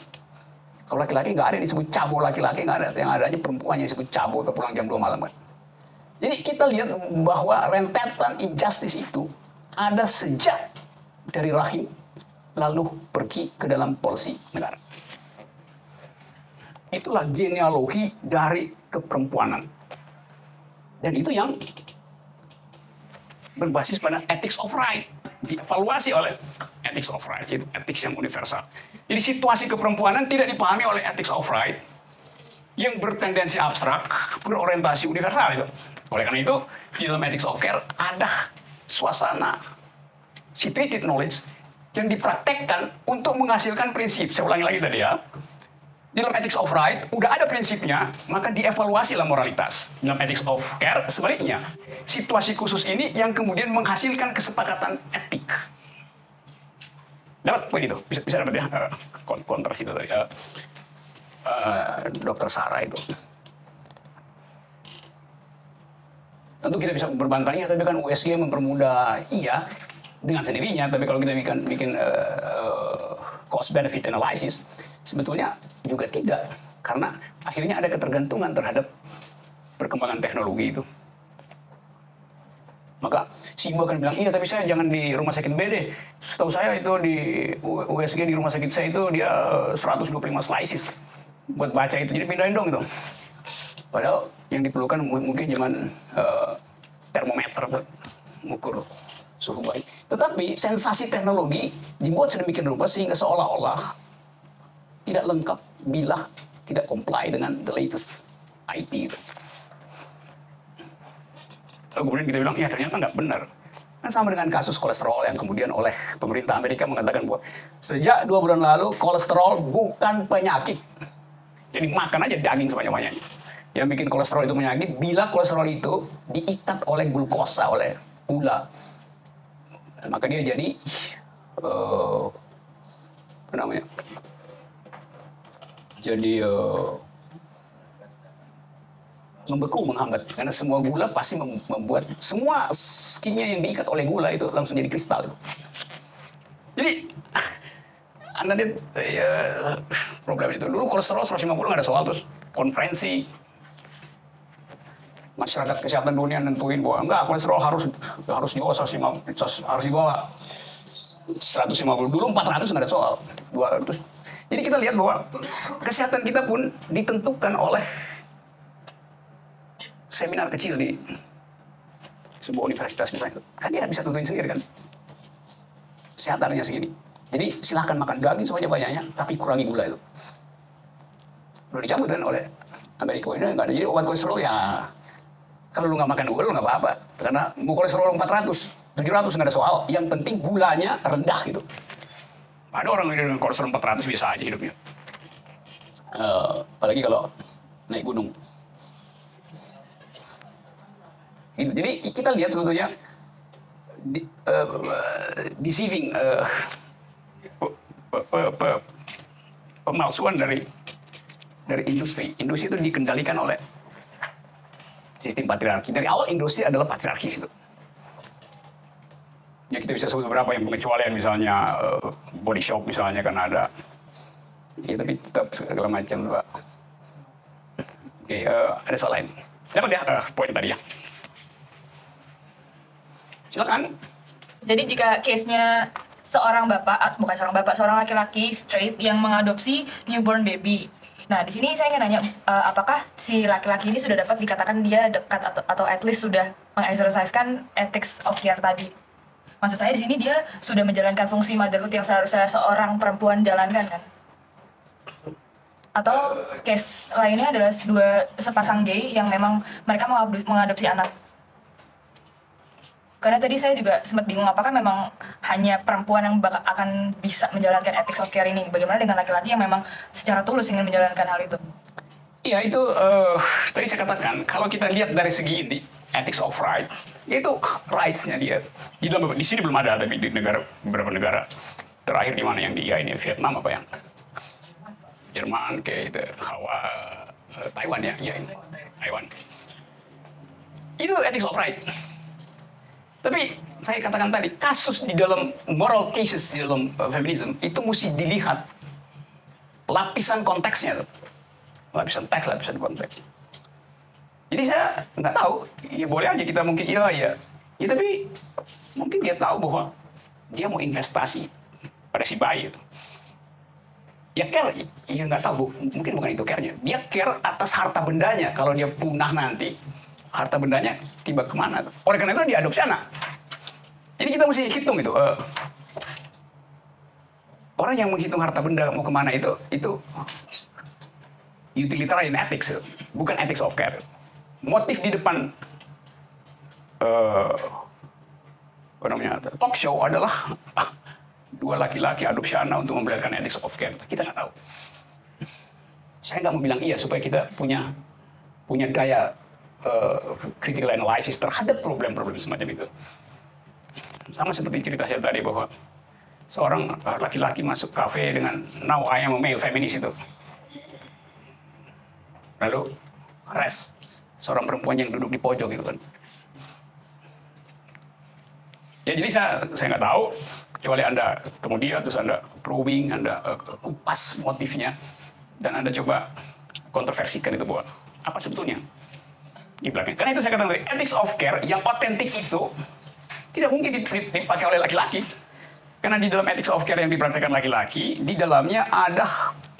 Kalau laki-laki nggak ada yang disebut cabo laki-laki, nggak ada. Yang ada aja perempuan yang disebut cabo ke pulang jam 2 malam. Kan? Jadi kita lihat bahwa rentetan injustice itu ada sejak dari rahim, lalu pergi ke dalam polisi negara. Itulah genealogi dari keperempuanan. Dan itu yang berbasis pada ethics of right. Dievaluasi oleh ethics of right, yaitu ethics yang universal. Jadi situasi keperempuanan tidak dipahami oleh ethics of right yang bertendensi abstrak, berorientasi universal itu. Oleh karena itu, di dalam ethics of care ada suasana situated knowledge yang dipraktekkan untuk menghasilkan prinsip. Saya ulangi lagi tadi ya. Di dalam ethics of right, udah ada prinsipnya, maka dievaluasilah moralitas. Dalam ethics of care, sebaliknya. Situasi khusus ini yang kemudian menghasilkan kesepakatan etik. Dapat poin itu? Bisa dapat ya? Kontras itu tadi. Dr. Sarah itu. Tentu kita bisa berbantahnya, tapi kan USG mempermudah. Iya, dengan sendirinya. Tapi kalau kita bikin cost-benefit analysis, sebetulnya juga tidak. Karena akhirnya ada ketergantungan terhadap perkembangan teknologi itu. Maka si ibu akan bilang, iya tapi saya jangan di rumah sakit B deh. Setahu saya itu di USG di rumah sakit saya itu dia 125 slices. Buat baca itu, jadi pindahin dong itu. Padahal yang diperlukan mungkin cuman termometer buat mengukur suhu bayi. Tetapi sensasi teknologi dibuat sedemikian rupa sehingga seolah-olah tidak lengkap bila tidak comply dengan the latest IT itu. Lalu kemudian kita bilang, ya ternyata nggak benar. Kan sama dengan kasus kolesterol yang kemudian oleh pemerintah Amerika mengatakan bahwa sejak 2 bulan lalu kolesterol bukan penyakit. Jadi makan aja daging sebanyak-banyaknya. Yang bikin kolesterol itu penyakit bila kolesterol itu diikat oleh glukosa, oleh gula. Maka dia jadi apa namanya? Jadi membeku, menghambat. Karena semua gula pasti membuat semua kimia yang diikat oleh gula itu langsung jadi kristal. Jadi Anda lihat problem itu. Dulu kolesterol 150 nggak ada soal, terus konferensi masyarakat kesehatan dunia nentuin bahwa enggak, kolesterol harus di bawah 150, harus di bawah 150. Dulu 400 nggak ada soal. 200. Jadi kita lihat bahwa kesehatan kita pun ditentukan oleh seminar kecil di sebuah universitas misalnya. Kan dia bisa tentuin sendiri kan. Kesehatannya segini. Jadi silahkan makan daging sebanyak-banyaknya, tapi kurangi gula itu. Udah dicabut kan oleh Amerika ini nggak ada. Jadi obat kolesterol ya, kalau lu nggak makan gula lu nggak apa-apa. Karena mau kolesterol 400, 700 nggak ada soal. Yang penting gulanya rendah gitu. Ada orang yang dengan kolesterol 400 biasa aja hidupnya. Apalagi kalau naik gunung. Gitu. Jadi kita lihat sebetulnya deceiving, pemalsuan dari industri. Industri itu dikendalikan oleh sistem patriarki. Dari awal industri adalah patriarki itu. Ya kita bisa sebut beberapa yang pengecualian, misalnya body shop misalnya kan ada. Ya tapi tetap segala macam, Pak. Oke, ada soal lain. Dapat ya poin tadi ya. Silakan. Jadi jika case-nya seorang laki-laki straight yang mengadopsi newborn baby. Nah, di sini saya ingin nanya, apakah si laki-laki ini sudah dapat dikatakan dia dekat atau at least sudah mengexerciskan ethics of care tadi? Maksud saya di sini dia sudah menjalankan fungsi motherhood yang seharusnya seorang perempuan jalankan kan? Atau case lainnya adalah sepasang gay yang memang mereka mengadopsi anak. Karena tadi saya juga sempat bingung apakah memang hanya perempuan yang akan bisa menjalankan ethics of care ini. Bagaimana dengan laki-laki yang memang secara tulus ingin menjalankan hal itu? Iya itu tadi saya katakan kalau kita lihat dari segi ini ethics of right, itu rights-nya dia. Di sini belum ada, tapi di beberapa negara terakhir di mana yang di ini Vietnam apa yang Jerman kayak itu Taiwan ya, iya Taiwan. Itu ethics of right. Tapi saya katakan tadi, kasus di dalam moral cases di dalam feminism itu mesti dilihat lapisan konteksnya, lapisan teks, lapisan konteks. Jadi saya nggak tahu, ya boleh aja kita mungkin iya, tapi mungkin dia tahu bahwa dia mau investasi pada si bayi itu. Ya care, ya nggak tahu, mungkin bukan itu care-nya. Dia care atas harta bendanya, kalau dia punah nanti. Harta bendanya tiba kemana? Oleh karena itu diadopsi anak. Jadi kita mesti hitung itu. Orang yang menghitung harta benda mau kemana itu utilitarian ethics, bukan ethics of care. Motif di depan talk show adalah dua laki-laki adopsi anak untuk memberikan ethics of care. Kita nggak tahu. Saya nggak mau bilang iya supaya kita punya daya critical analysis terhadap problem-problem semacam itu. Sama seperti cerita saya tadi bahwa seorang laki-laki masuk kafe dengan now I am a male feminist itu. Lalu seorang perempuan yang duduk di pojok gitu kan. Ya jadi saya nggak tahu, kecuali Anda kemudian terus Anda probing, Anda kupas motifnya dan Anda coba kontroversikan itu bahwa apa sebetulnya di belakang. Karena itu saya katakan tadi, ethics of care yang otentik itu tidak mungkin dipakai oleh laki-laki. Karena di dalam ethics of care yang dipraktikkan laki-laki, di dalamnya ada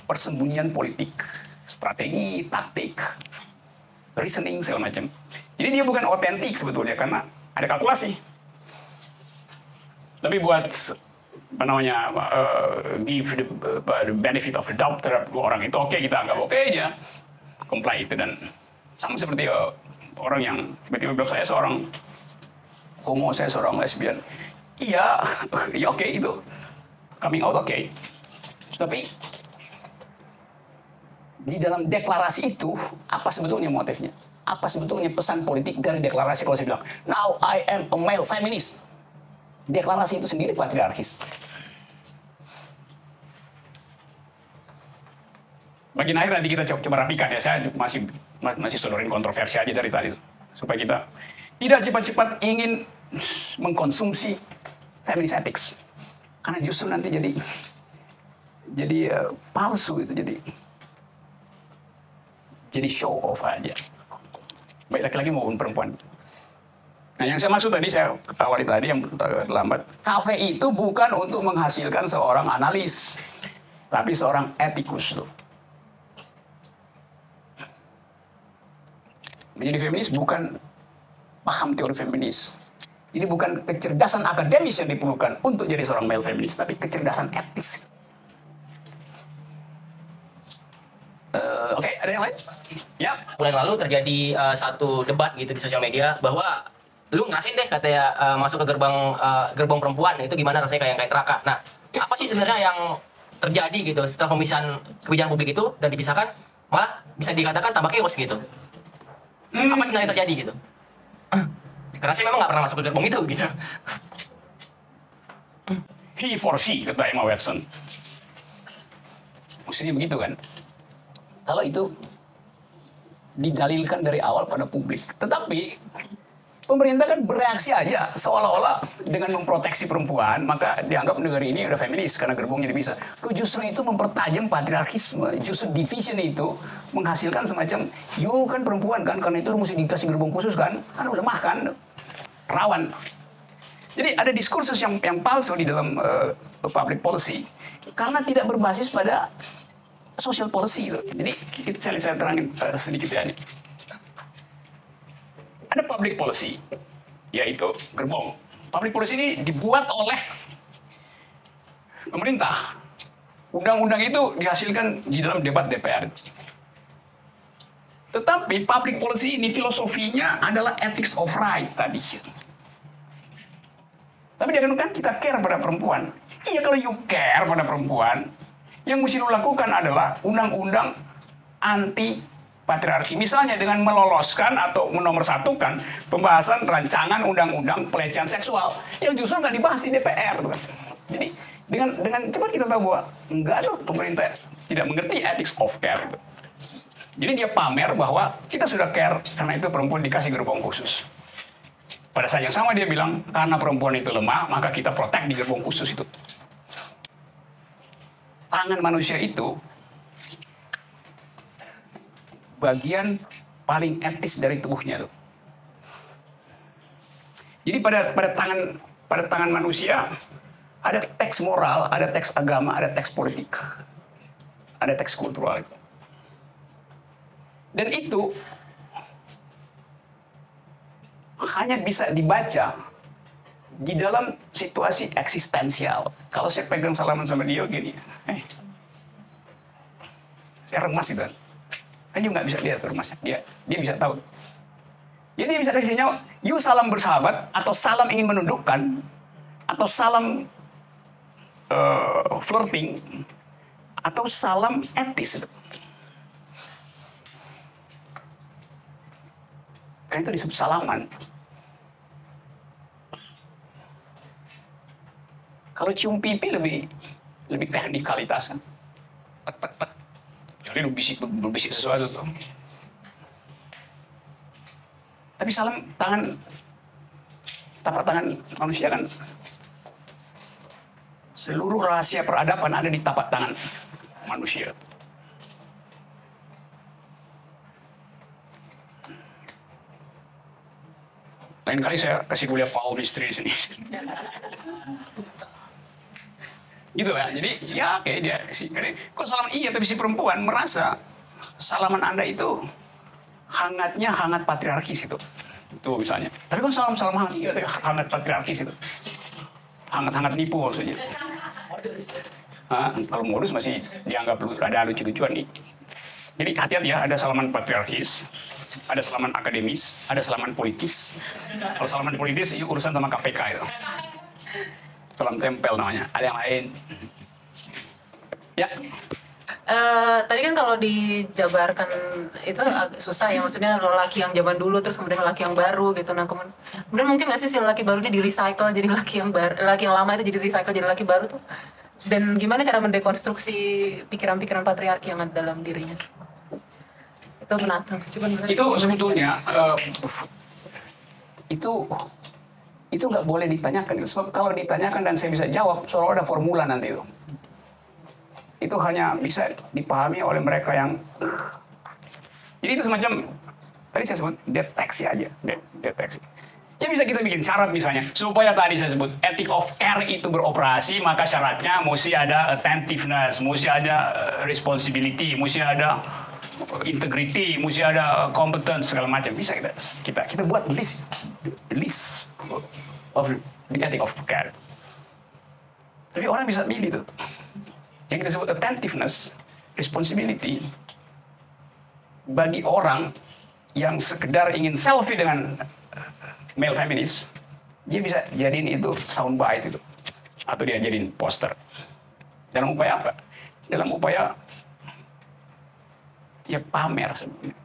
persembunyian politik, strategi, taktik, reasoning, segala macam. Jadi dia bukan otentik sebetulnya, karena ada kalkulasi. Tapi buat, give the benefit of the doubt terhadap dua orang itu, oke, kita anggap oke aja, comply itu. Dan sama seperti orang yang tiba-tiba bilang saya seorang homo, saya seorang lesbian. Iya, ya oke itu coming out oke. Tapi di dalam deklarasi itu apa sebetulnya motifnya? Apa sebetulnya pesan politik dari deklarasi kalau saya bilang now I am a male feminist? Deklarasi itu sendiri patriarkis. Bagian akhir nanti kita coba rapikan ya. Saya masih sodorin kontroversi aja dari tadi supaya kita tidak cepat-cepat ingin mengkonsumsi feminist ethics, karena justru nanti palsu itu, jadi show off aja, baik laki-laki maupun perempuan. Nah, yang saya maksud tadi, saya awali tadi yang terlambat, kafe itu bukan untuk menghasilkan seorang analis, tapi seorang etikus tuh. Menjadi feminis bukan paham teori feminis. Jadi bukan kecerdasan akademis yang diperlukan untuk jadi seorang male feminis, tapi kecerdasan etis. Oke, ada yang lain? Ya. Bulan lalu terjadi satu debat gitu di sosial media bahwa lu ngerasain deh katanya masuk ke gerbang perempuan itu gimana rasanya kayak neraka. Nah, apa sih sebenarnya yang terjadi gitu setelah pemisahan kebijakan publik itu dan dipisahkan malah bisa dikatakan tambah chaos gitu. Apa sebenarnya yang terjadi gitu? Karena saya memang nggak pernah masuk ke gerbong itu gitu. He for she, kata Emma Watson. Maksudnya begitu kan? Kalau itu didalilkan dari awal pada publik. Tetapi pemerintah kan bereaksi aja seolah-olah dengan memproteksi perempuan, maka dianggap negara ini udah feminis karena gerbongnya bisa. Justru itu mempertajam patriarkisme. Justru division itu menghasilkan semacam, you kan perempuan kan, karena itu lu mesti dikasih gerbong khusus kan udah lemah kan, rawan. Jadi ada diskursus yang palsu di dalam public policy karena tidak berbasis pada social policy. Jadi saya terangin sedikit ya nih. Ada public policy, yaitu gerbong. Public policy ini dibuat oleh pemerintah. Undang-undang itu dihasilkan di dalam debat DPR. Tetapi public policy ini filosofinya adalah ethics of right tadi. Tapi jangan kan kita care pada perempuan. Iya, kalau you care pada perempuan, yang mesti lo lakukan adalah undang-undang anti patriarki. Misalnya dengan meloloskan atau menomorsatukan pembahasan rancangan undang-undang pelecehan seksual yang justru nggak dibahas di DPR. Jadi dengan cepat kita tahu bahwa enggak tuh pemerintah tidak mengerti ethics of care itu. Jadi dia pamer bahwa kita sudah care karena itu perempuan dikasih gerbong khusus. Pada saat yang sama dia bilang karena perempuan itu lemah maka kita protect di gerbong khusus itu. Tangan manusia itu bagian paling etis dari tubuhnya tuh. Jadi pada tangan manusia ada teks moral, ada teks agama, ada teks politik, ada teks kultural. Dan itu hanya bisa dibaca di dalam situasi eksistensial. Kalau saya pegang salaman sama dia gini, saya remas itu kan juga nggak bisa lihat remasnya. Dia bisa tahu. Jadi dia bisa kasih sinyal, you salam bersahabat atau salam ingin menundukkan atau salam flirting atau salam etis. Kan itu disebut salaman. Kalau cium pipi lebih teknikalitas kan. Tek tek tek. Jadi lu berbisik sesuatu tuh. Tapi salam tapak tangan manusia kan seluruh rahasia peradaban ada di tapak tangan manusia. Lain kali saya kasih kuliah palmistry di sini. Gitu ya, jadi ya kayak dia sih. Kok salaman iya, tapi si perempuan merasa salaman Anda itu hangat patriarkis itu. Itu misalnya. Tapi kan salam hangat, iya, hangat patriarkis itu. Hangat nipu maksudnya. Kalau modus masih dianggap ada lucu-lucuan nih. Jadi hati-hati ya, ada salaman patriarkis, ada salaman akademis, ada salaman politis. Kalau salaman politis itu urusan sama KPK itu. Salam tempel namanya. Ada yang lain? Ya. Tadi kan kalau dijabarkan itu agak susah ya, maksudnya lelaki yang zaman dulu terus kemudian lelaki yang baru gitu. Nah kemudian mungkin nggak sih si lelaki baru ini di recycle jadi lelaki yang lama itu jadi recycle jadi lelaki baru tuh. Dan gimana cara mendekonstruksi pikiran-pikiran patriarki yang ada dalam dirinya? Itu menantang. Itu sebetulnya itu nggak boleh ditanyakan. Sebab kalau ditanyakan dan saya bisa jawab, seolah ada formula nanti itu. itu hanya bisa dipahami oleh mereka yang jadi itu semacam tadi saya sebut deteksi aja, deteksi. Ya bisa kita bikin syarat misalnya supaya tadi saya sebut ethic of care itu beroperasi, maka syaratnya mesti ada attentiveness, mesti ada responsibility, mesti ada integrity, mesti ada competence segala macam. Bisa kita buat list of the ethic of care. Tapi orang bisa milih tuh. Yang kita sebut attentiveness, responsibility bagi orang yang sekedar ingin selfie dengan male feminis, dia bisa jadiin itu soundbite itu, atau dia jadiin poster. Dalam upaya apa? Dalam upaya ya pamer sebenarnya.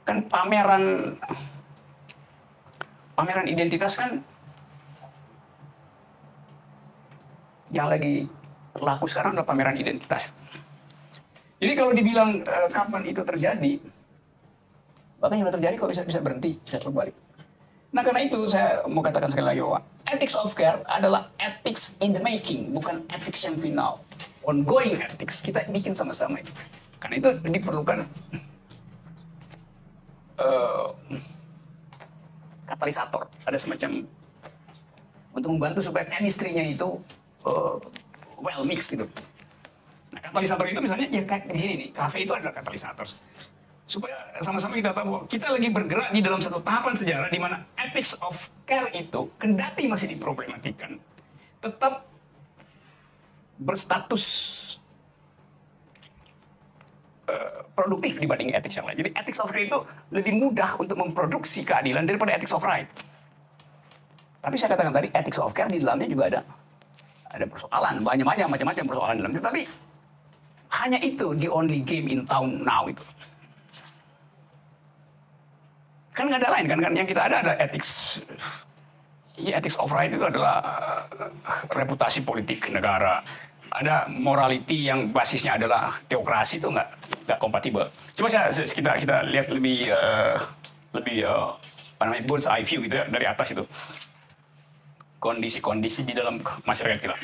Kan pameran identitas kan yang lagi laku sekarang adalah pameran identitas. Jadi kalau dibilang kapan itu terjadi, bahkan sudah terjadi kok bisa berhenti, bisa berbalik. Nah karena itu saya mau katakan sekali lagi bahwa ethics of care adalah ethics in the making, bukan ethics yang final. Ongoing ethics, kita bikin sama-sama itu. Karena itu diperlukan katalisator, ada semacam untuk membantu supaya chemistry-nya itu well mixed gitu. Nah, katalisator itu misalnya ya kayak di sini nih, kafe itu adalah katalisator. Supaya sama-sama kita tahu bahwa kita lagi bergerak di dalam satu tahapan sejarah di mana ethics of care itu kendati masih diproblematikan, tetap berstatus produktif dibanding ethics yang lain. Jadi ethics of care itu lebih mudah untuk memproduksi keadilan daripada ethics of right. Tapi saya katakan tadi ethics of care di dalamnya juga ada persoalan, macam-macam persoalan di dalamnya. Tapi hanya itu the only game in town now itu. Kan nggak ada lain kan yang kita ada ethics. Ya, ethics of right itu adalah reputasi politik negara. Ada morality yang basisnya adalah teokrasi itu nggak kompatibel. Coba kita lihat lebih apa namanya bird's eye view gitu ya, dari atas itu. Kondisi-kondisi di dalam masyarakat kita.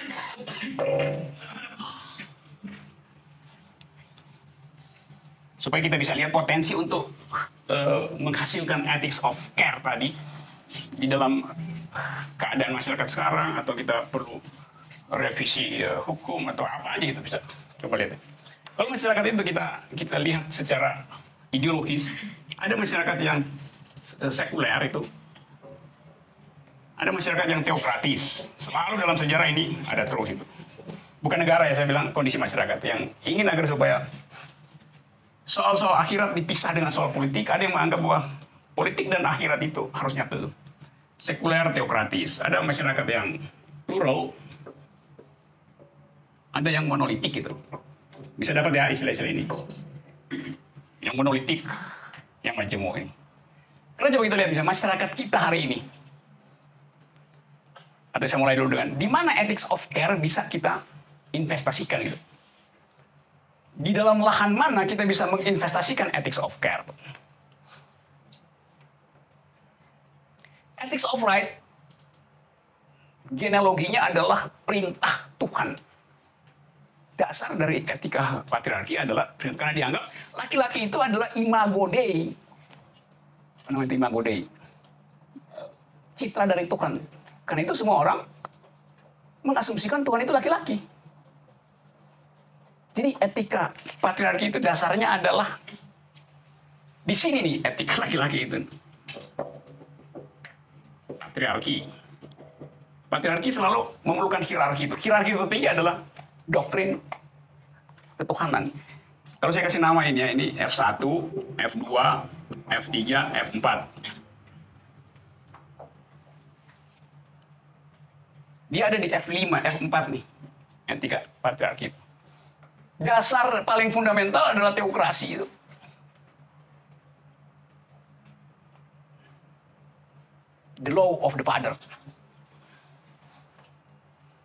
Supaya kita bisa lihat potensi untuk menghasilkan ethics of care tadi di dalam keadaan masyarakat sekarang, atau kita perlu revisi hukum atau apa aja gitu, bisa coba lihat. Kalau masyarakat itu kita lihat secara ideologis, ada masyarakat yang sekuler itu, ada masyarakat yang teokratis. Selalu dalam sejarah ini ada terus itu. Bukan negara ya, saya bilang kondisi masyarakat yang ingin agar supaya soal-soal akhirat dipisah dengan soal politik. Ada yang menganggap bahwa politik dan akhirat itu harus nyatu. Sekuler, teokratis. Ada masyarakat yang plural, ada yang monolitik gitu. Bisa dapat ya istilah-istilah ini. Yang monolitik, yang majemuk ini. Karena coba kita lihat bisa masyarakat kita hari ini. Atau saya mulai dulu dengan di mana ethics of care bisa kita investasikan gitu. Di dalam lahan mana kita bisa menginvestasikan ethics of care? Ethics of right, genealoginya adalah perintah Tuhan. Dasar dari etika patriarki adalah karena dianggap laki-laki itu adalah imago Dei. Apa namanya itu imago Dei? Citra dari Tuhan. Karena itu semua orang mengasumsikan Tuhan itu laki-laki. Jadi etika patriarki itu dasarnya adalah di sini nih, etika laki-laki itu. Patriarki selalu memerlukan hierarki itu. Hierarki tertinggi adalah doktrin ketuhanan. Kalau saya kasih nama ini ya, ini F1, F2, F3, F4. Dia ada di F5, F4 nih, etika patriarki. Dasar paling fundamental adalah teokrasi itu. The law of the father.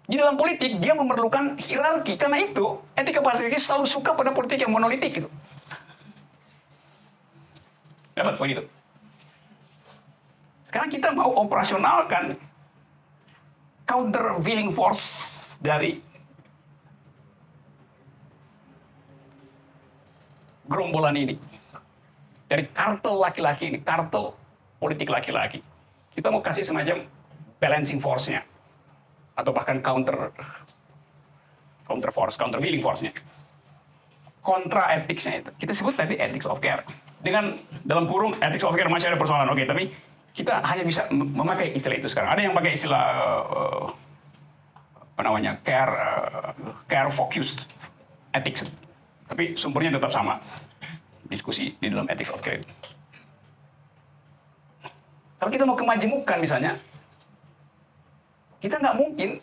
Di dalam politik dia memerlukan hierarki, karena itu etika patriarki selalu suka pada politik yang monolitik itu. Dapat poin itu. Sekarang kita mau operasionalkan countervailing force dari gerombolan ini, dari kartel laki-laki ini, kartel politik laki-laki, kita mau kasih semacam balancing force-nya, atau bahkan countervailing force-nya, kontra etiknya itu. Kita sebut tadi ethics of care. Dengan dalam kurung ethics of care masih ada persoalan, oke, tapi kita hanya bisa memakai istilah itu sekarang. Ada yang pakai istilah apa namanya, care focused ethics, tapi sumbernya tetap sama, diskusi di dalam ethics of care. Kalau kita mau kemajemukan misalnya, kita nggak mungkin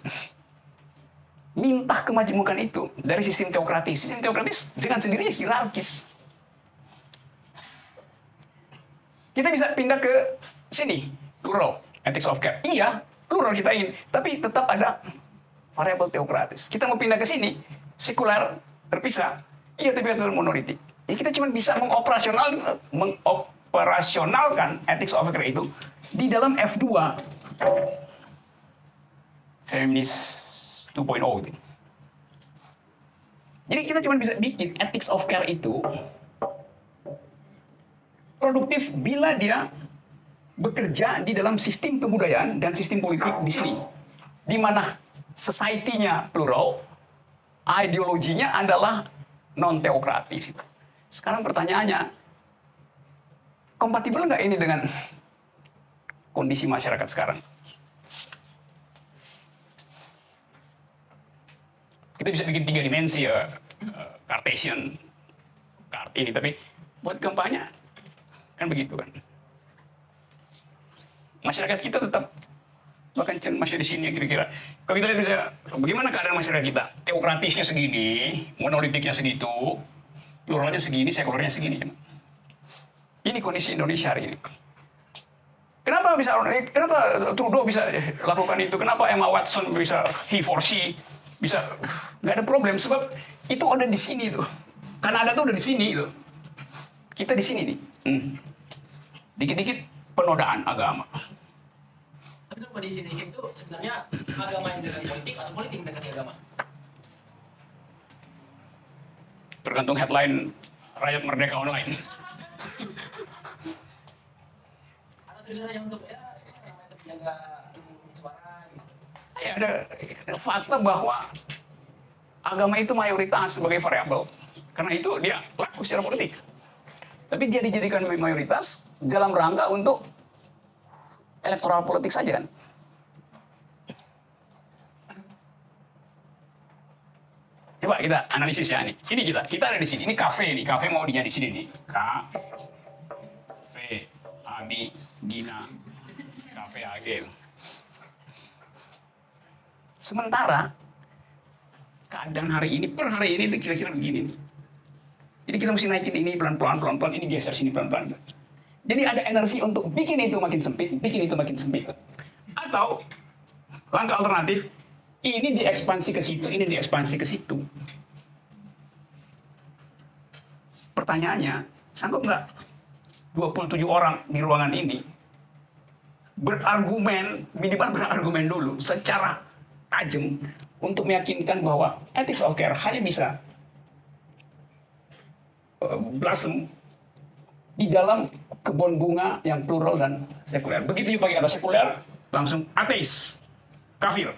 minta kemajemukan itu dari sistem teokratis. Sistem teokratis dengan sendirinya hierarkis. Kita bisa pindah ke sini, plural, ethics of care. Iya, plural kita ingin, tapi tetap ada variabel teokratis. Kita mau pindah ke sini, sekuler, terpisah. Iya, tapi ada monolitik. Ya, kita cuma bisa mengoperasionalkan ethics of care itu di dalam F2. Feminis 2.0 gitu. Jadi kita cuma bisa bikin ethics of care itu produktif bila dia bekerja di dalam sistem kebudayaan dan sistem politik di sini, di mana society-nya plural, ideologinya adalah non-teokratis. Sekarang pertanyaannya, kompatibel nggak ini dengan kondisi masyarakat sekarang? Kita bisa bikin 3 dimensi ya, Cartesian, ini, tapi buat kampanye kan begitu kan. Masyarakat kita tetap bahkan masih di sini kira-kira. Kalau kita lihat misalnya, bagaimana keadaan masyarakat kita? Teokratisnya segini, monolitiknya segitu, pluralnya segini, sekulernya segini. Ini kondisi Indonesia hari ini. Kenapa Trudeau bisa lakukan itu? Kenapa Emma Watson bisa he4C? Bisa, nggak ada problem, sebab itu ada di sini tuh. Kanada tuh udah di sini tuh. Kita di sini nih. Dikit-dikit penodaan agama. Tapi kalau di sini itu sebenarnya agama yang mendekati politik atau politik mendekati agama? Tergantung headline Rakyat Merdeka Online. Atau tulisannya untuk jaga suara gitu. Ya, ada fakta bahwa agama itu mayoritas sebagai variabel. Karena itu dia laku secara politik. Tapi dia dijadikan mayoritas dalam rangka untuk elektoral politik saja kan. Coba kita analisis ya nih. Ini kita ada di sini. Ini kafe nih. Kafe mau di sini nih. Kafe Abi Gina Kafe AG. Sementara keadaan hari ini per hari ini kira-kira begini nih. Jadi kita mesti naikin ini pelan-pelan, ini geser sini pelan-pelan. Jadi ada energi untuk bikin itu makin sempit, bikin itu makin sempit. Atau langkah alternatif, ini diekspansi ke situ, ini diekspansi ke situ. Pertanyaannya, sanggup nggak 27 orang di ruangan ini berargumen, minimal berargumen dulu secara tajam untuk meyakinkan bahwa ethics of care hanya bisa blossom di dalam kebun bunga yang plural dan sekuler. Begitu juga bagi kata sekuler, langsung ateis, kafir.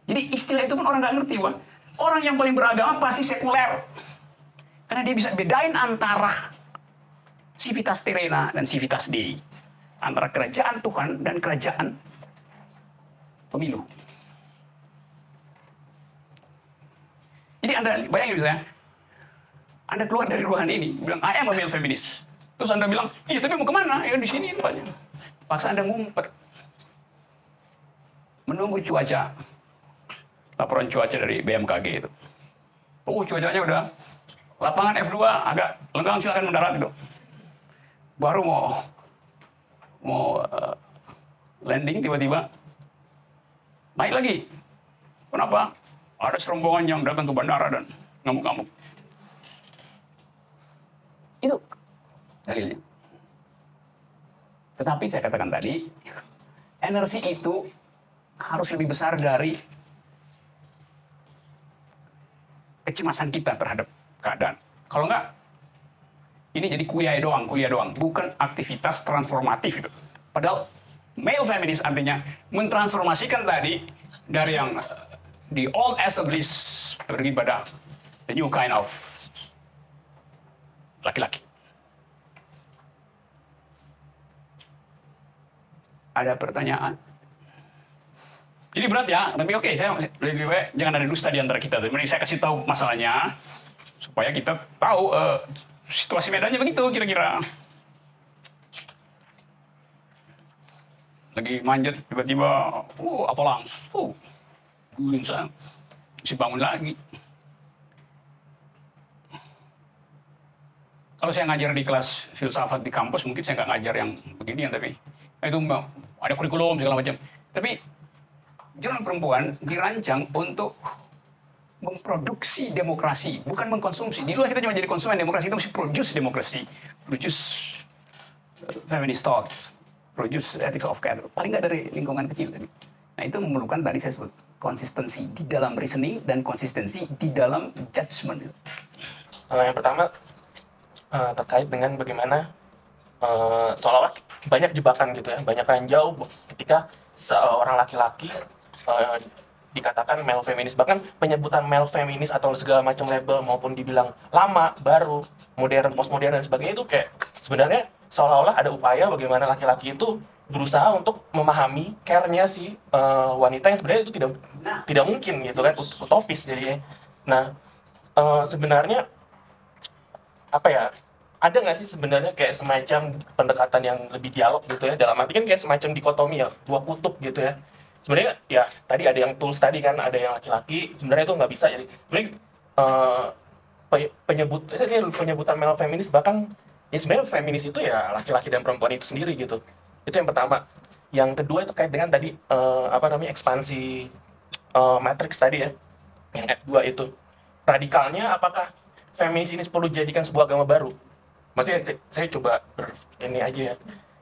Jadi istilah itu pun orang nggak ngerti, Wah. Orang yang paling beragama pasti sekuler. Karena dia bisa bedain antara civitas terrena dan civitas dei. Antara kerajaan Tuhan dan kerajaan pemilu. Jadi Anda bayangin misalnya, Anda keluar dari ruangan ini, bilang, I am a male feminist. Terus Anda bilang, iya tapi mau kemana? Ya di sini tempatnya. Paksa Anda ngumpet. Menunggu cuaca. Laporan cuaca dari BMKG itu. Oh cuacanya udah, lapangan F2 agak lenggang, silakan mendarat itu. Baru mau landing tiba-tiba naik lagi. Kenapa? Ada serombongan yang datang ke bandara dan ngamuk-ngamuk. Itu dalilnya. Tetapi saya katakan tadi, energi itu harus lebih besar dari kecemasan kita terhadap keadaan. Kalau enggak, ini jadi kuliah doang, bukan aktivitas transformatif itu. Padahal male feminist artinya mentransformasikan tadi dari yang the old established pergi pada the new kind of laki-laki. Ada pertanyaan? Ini berat ya, tapi oke, saya lebih baik jangan ada dusta di antara kita. Jadi saya kasih tahu masalahnya supaya kita tahu situasi medannya begitu kira-kira. Lagi manjat tiba-tiba, avalanche, guling saya, mesti bangun lagi. Kalau saya ngajar di kelas filsafat di kampus, mungkin saya nggak ngajar yang beginian, tapi itu ada kurikulum segala macam. Tapi jurnal perempuan dirancang untuk memproduksi demokrasi, bukan mengkonsumsi. Di luar kita cuma jadi konsumen demokrasi, itu mesti produce demokrasi, produce feminist thought, produce ethics of care. Paling nggak dari lingkungan kecil tadi. Nah itu memerlukan tadi saya sebut konsistensi di dalam reasoning dan konsistensi di dalam judgment. Yang pertama terkait dengan bagaimana seolah-olah banyak jebakan gitu ya, banyak ranjau ketika seorang laki-laki dikatakan male feminis, bahkan penyebutan male feminis atau segala macam label maupun dibilang lama, baru, modern, postmodern dan sebagainya itu kayak sebenarnya seolah-olah ada upaya bagaimana laki-laki itu berusaha untuk memahami care-nya si wanita yang sebenarnya itu tidak mungkin gitu kan, utopis jadinya. Nah sebenarnya apa ya? Ada nggak sih sebenarnya kayak semacam pendekatan yang lebih dialog gitu ya, dalam arti kan kayak semacam dikotomi ya, dua kutub gitu ya. Sebenarnya ya tadi ada yang tools tadi kan, ada yang laki-laki, sebenarnya itu nggak bisa. Jadi sebenarnya penyebutan male feminis, bahkan ya sebenarnya feminis itu ya laki-laki dan perempuan itu sendiri gitu. Itu yang pertama. Yang kedua itu terkait dengan tadi ekspansi matrix tadi ya, yang F2 itu. Radikalnya apakah feminis ini perlu dijadikan sebuah agama baru? Maksudnya saya coba ini aja ya,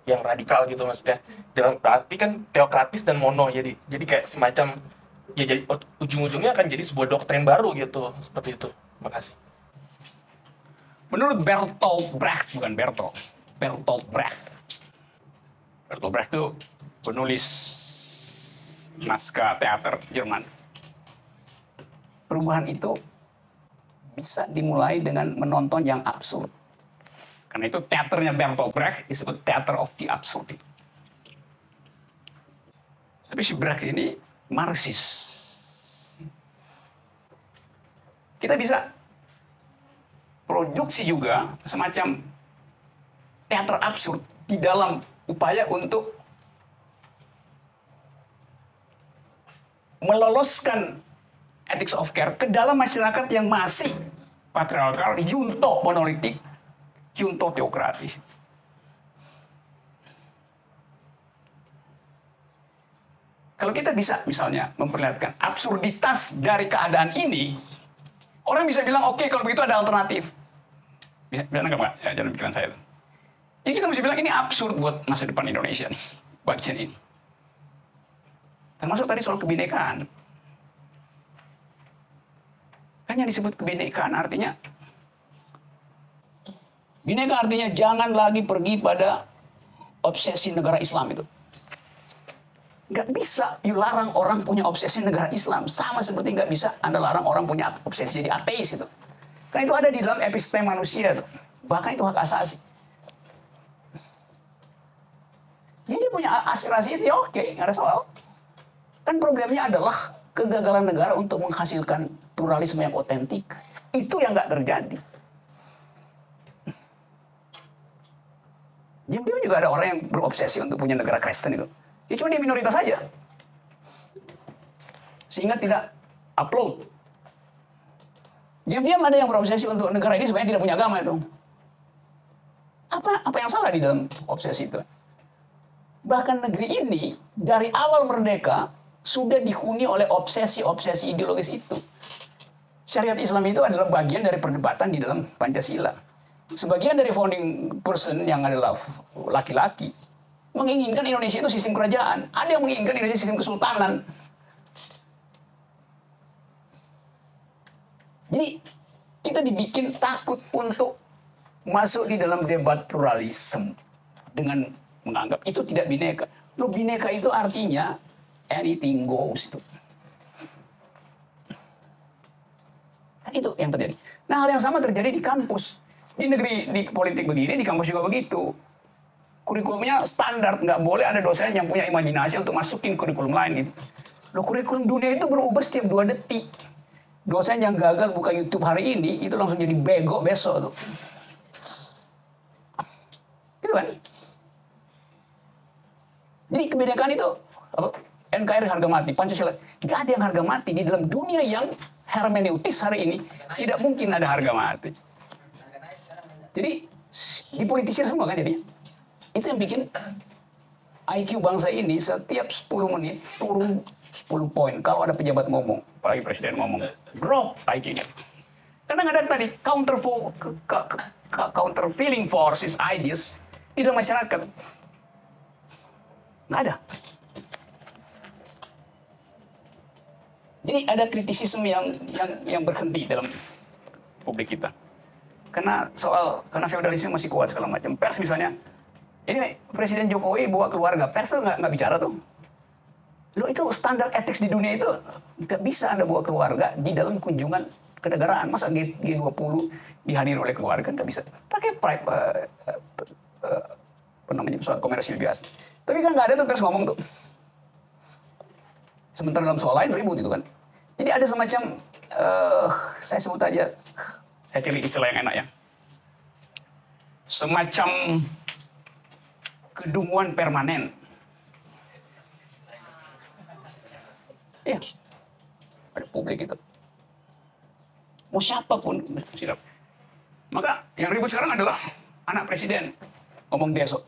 yang radikal gitu maksudnya. Dalam berarti kan teokratis dan mono, jadi kayak semacam ya, jadi ujung-ujungnya akan jadi sebuah doktrin baru gitu, seperti itu. Makasih. Menurut Bertolt Brecht itu penulis naskah teater Jerman. Perubahan itu bisa dimulai dengan menonton yang absurd. Karena itu teaternya Bertolt Brecht disebut Theater of the Absurd. Tapi si Brecht ini Marxis. Kita bisa produksi juga semacam teater absurd di dalam upaya untuk meloloskan ethics of care ke dalam masyarakat yang masih patriarkal, junto monolitik, junto teokratis. Kalau kita bisa misalnya memperlihatkan absurditas dari keadaan ini, orang bisa bilang, oke, kalau begitu ada alternatif. Bisa nggak Pak? Ya, jangan pikiran saya. Jadi kita mesti bilang ini absurd buat masa depan Indonesia nih, bagian ini. Termasuk tadi soal kebinekaan. Kan yang disebut kebinekaan artinya, bineka artinya jangan lagi pergi pada obsesi negara Islam itu. Nggak bisa you larang orang punya obsesi negara Islam. Sama seperti nggak bisa Anda larang orang punya obsesi jadi ateis itu. Kan itu ada di dalam episteme manusia itu. Bahkan itu hak asasi. Jadi punya aspirasi itu ya oke, nggak ada soal. Kan problemnya adalah kegagalan negara untuk menghasilkan pluralisme yang otentik. Itu yang nggak terjadi. Diam-diam juga ada orang yang berobsesi untuk punya negara Kristen itu. Ya cuma dia minoritas saja. Sehingga tidak upload. Diam-diam ada yang berobsesi untuk negara ini sebenarnya tidak punya agama itu. Apa yang salah di dalam obsesi itu? Bahkan negeri ini dari awal merdeka sudah dihuni oleh obsesi-obsesi ideologis itu. Syariat Islam itu adalah bagian dari perdebatan di dalam Pancasila. Sebagian dari founding person yang adalah laki-laki menginginkan Indonesia itu sistem kerajaan. Ada yang menginginkan Indonesia sistem kesultanan. Jadi kita dibikin takut untuk masuk di dalam debat pluralisme dengan menganggap itu tidak bineka. Lo bineka itu artinya anything goes itu. Kan itu yang terjadi. Nah, hal yang sama terjadi di kampus. Di negeri, di politik begini, di kampus juga begitu. Kurikulumnya standar, nggak boleh ada dosen yang punya imajinasi untuk masukin kurikulum lain gitu. Loh, kurikulum dunia itu berubah setiap 2 detik. Dosen yang gagal buka YouTube hari ini, itu langsung jadi bego besok tuh. Gitu kan? Jadi kebinekaan itu, NKRI harga mati, Pancasila. Nggak ada yang harga mati. Di dalam dunia yang hermeneutis hari ini, tidak mungkin ada harga mati. Jadi, dipolitisir semua kan jadinya. Itu yang bikin IQ bangsa ini setiap 10 menit turun 10 poin. Kalau ada pejabat ngomong, apalagi presiden ngomong, drop IQ-nya. Karena nggak ada tadi counter feeling forces, ideas di dalam masyarakat. Nggak ada. Jadi ada kritisisme yang berhenti dalam publik kita. Karena feudalisme masih kuat segala macam. Pers misalnya, ini Presiden Jokowi bawa keluarga, pers tuh nggak bicara tuh. Loh, itu standar etik di dunia itu nggak bisa Anda bawa keluarga di dalam kunjungan kenegaraan. Masa G20 dihadiri oleh keluarga, nggak bisa. Pakai pesawat komersil biasa. Tapi kan nggak ada tuh pers ngomong tuh. Sementara dalam soal lain ribut itu kan. Jadi ada semacam, saya sebut aja, saya cari istilah yang enak ya. Semacam kedunguan permanen. Iya, ada publik itu. Mau siapapun, siap. Maka yang ribut sekarang adalah anak presiden ngomong besok.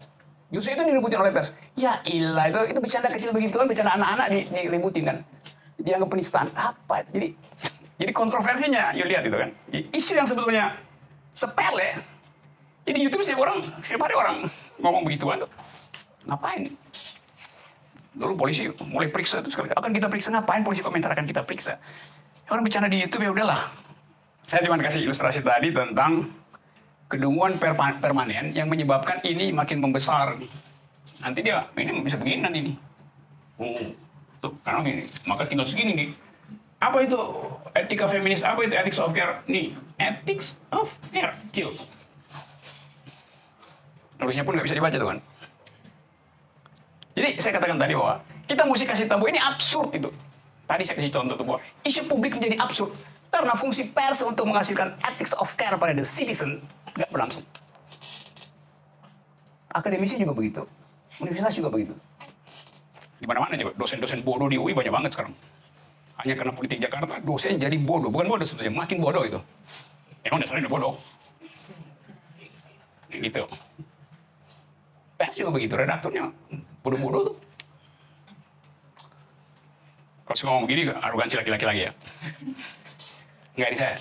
Justru itu diributin oleh pers. Ya ilah, itu bercanda kecil begituan, bercanda anak-anak diributin kan. Dianggap penistaan. Apa itu? Jadi kontroversinya, you lihat itu kan. Jadi, isu yang sebetulnya sepele. Jadi YouTube setiap hari orang ngomong begituan tuh. Ngapain? Dulu polisi mulai periksa itu sekali. Akan kita periksa, ngapain polisi komentar akan kita periksa? Orang bercanda di YouTube ya udahlah. Saya cuma kasih ilustrasi tadi tentang kedunguan permanen yang menyebabkan ini makin membesar. Nanti dia ini bisa begini nanti nih. Tuh, karena gini, maka tinggal segini nih. Apa itu etika feminis? Apa itu ethics of care? Nih, ethics of care, kill. Nulisnya pun nggak bisa dibaca tuh kan. Jadi saya katakan tadi bahwa kita mesti kasih tahu ini absurd itu. Tadi saya kasih contoh tuh bahwa isu publik menjadi absurd karena fungsi pers untuk menghasilkan ethics of care pada the citizen nggak berlangsung. Akademisi juga begitu, universitas juga begitu. Di mana-mana juga dosen-dosen bodoh di UI banyak banget sekarang. Hanya karena politik Jakarta dosen jadi bodoh, bukan bodoh sebetulnya, makin bodoh itu. Emang dasarnya udah bodoh. Gitu. Pers juga begitu, redakturnya bodoh-bodoh tuh. Kalau saya ngomong begini, arogansi laki-laki lagi ya. Enggak, ini saya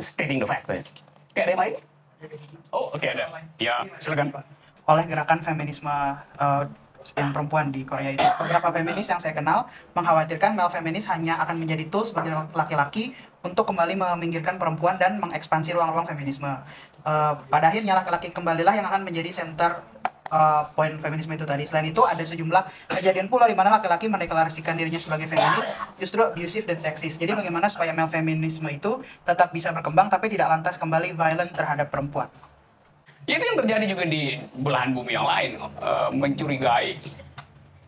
stating the fact. Kayak ada yang lain? Oh, oke ada. Ya, silakan. Oleh gerakan feminisme yang perempuan di Korea itu, beberapa feminis yang saya kenal mengkhawatirkan male feminis hanya akan menjadi tools bagi laki-laki untuk kembali meminggirkan perempuan dan mengekspansi ruang-ruang feminisme. Pada akhirnya laki-laki kembalilah yang akan menjadi center poin feminisme itu tadi. Selain itu ada sejumlah kejadian pula di mana laki-laki mendeklarasikan dirinya sebagai feminis justru abusive dan seksis. Jadi bagaimana supaya male feminisme itu tetap bisa berkembang tapi tidak lantas kembali violent terhadap perempuan? Ya, itu yang terjadi juga di belahan bumi yang lain, mencurigai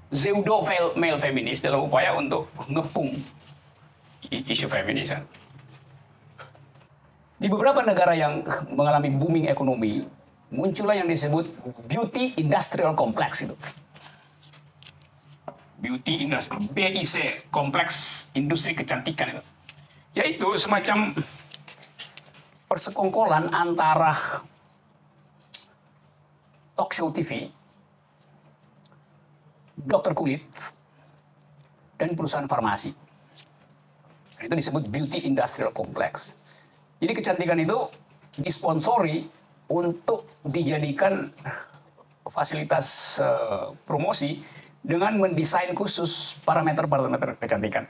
pseudo male feminis dalam upaya untuk ngepung isu feminis. Di beberapa negara yang mengalami booming ekonomi, muncullah yang disebut beauty industrial complex itu. Beauty industrial, BIC, kompleks industri kecantikan itu. Yaitu semacam persekongkolan antara talk show TV, dokter kulit, dan perusahaan farmasi. Itu disebut beauty industrial complex. Jadi kecantikan itu disponsori untuk dijadikan fasilitas promosi dengan mendesain khusus parameter-parameter kecantikan.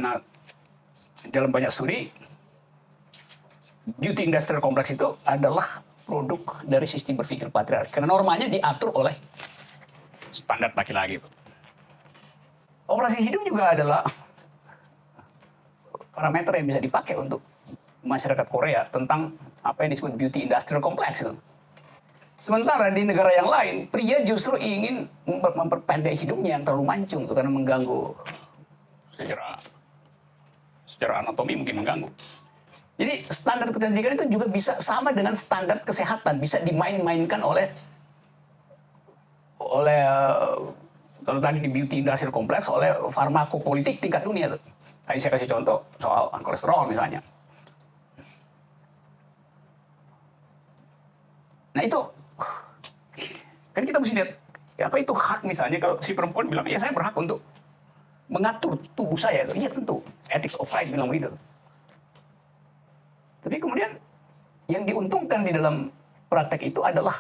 Nah, dalam banyak studi beauty industrial complex itu adalah produk dari sistem berpikir patriarki. Karena normanya diatur oleh standar laki-laki. Operasi hidung juga adalah parameter yang bisa dipakai untuk masyarakat Korea tentang apa yang disebut beauty industrial complex itu. Sementara di negara yang lain, pria justru ingin memperpendek hidungnya yang terlalu mancung itu karena mengganggu secara anatomi mungkin mengganggu. Jadi standar kecantikan itu juga bisa sama dengan standar kesehatan, bisa dimain-mainkan oleh kalau tadi di beauty industrial complex oleh farmakopolitik tingkat dunia tuh. Tadi saya kasih contoh soal kolesterol misalnya. Nah itu kan kita mesti lihat apa itu hak misalnya kalau si perempuan bilang ya saya berhak untuk mengatur tubuh saya. Iya tentu ethics of right bilang begitu. Tapi kemudian yang diuntungkan di dalam praktek itu adalah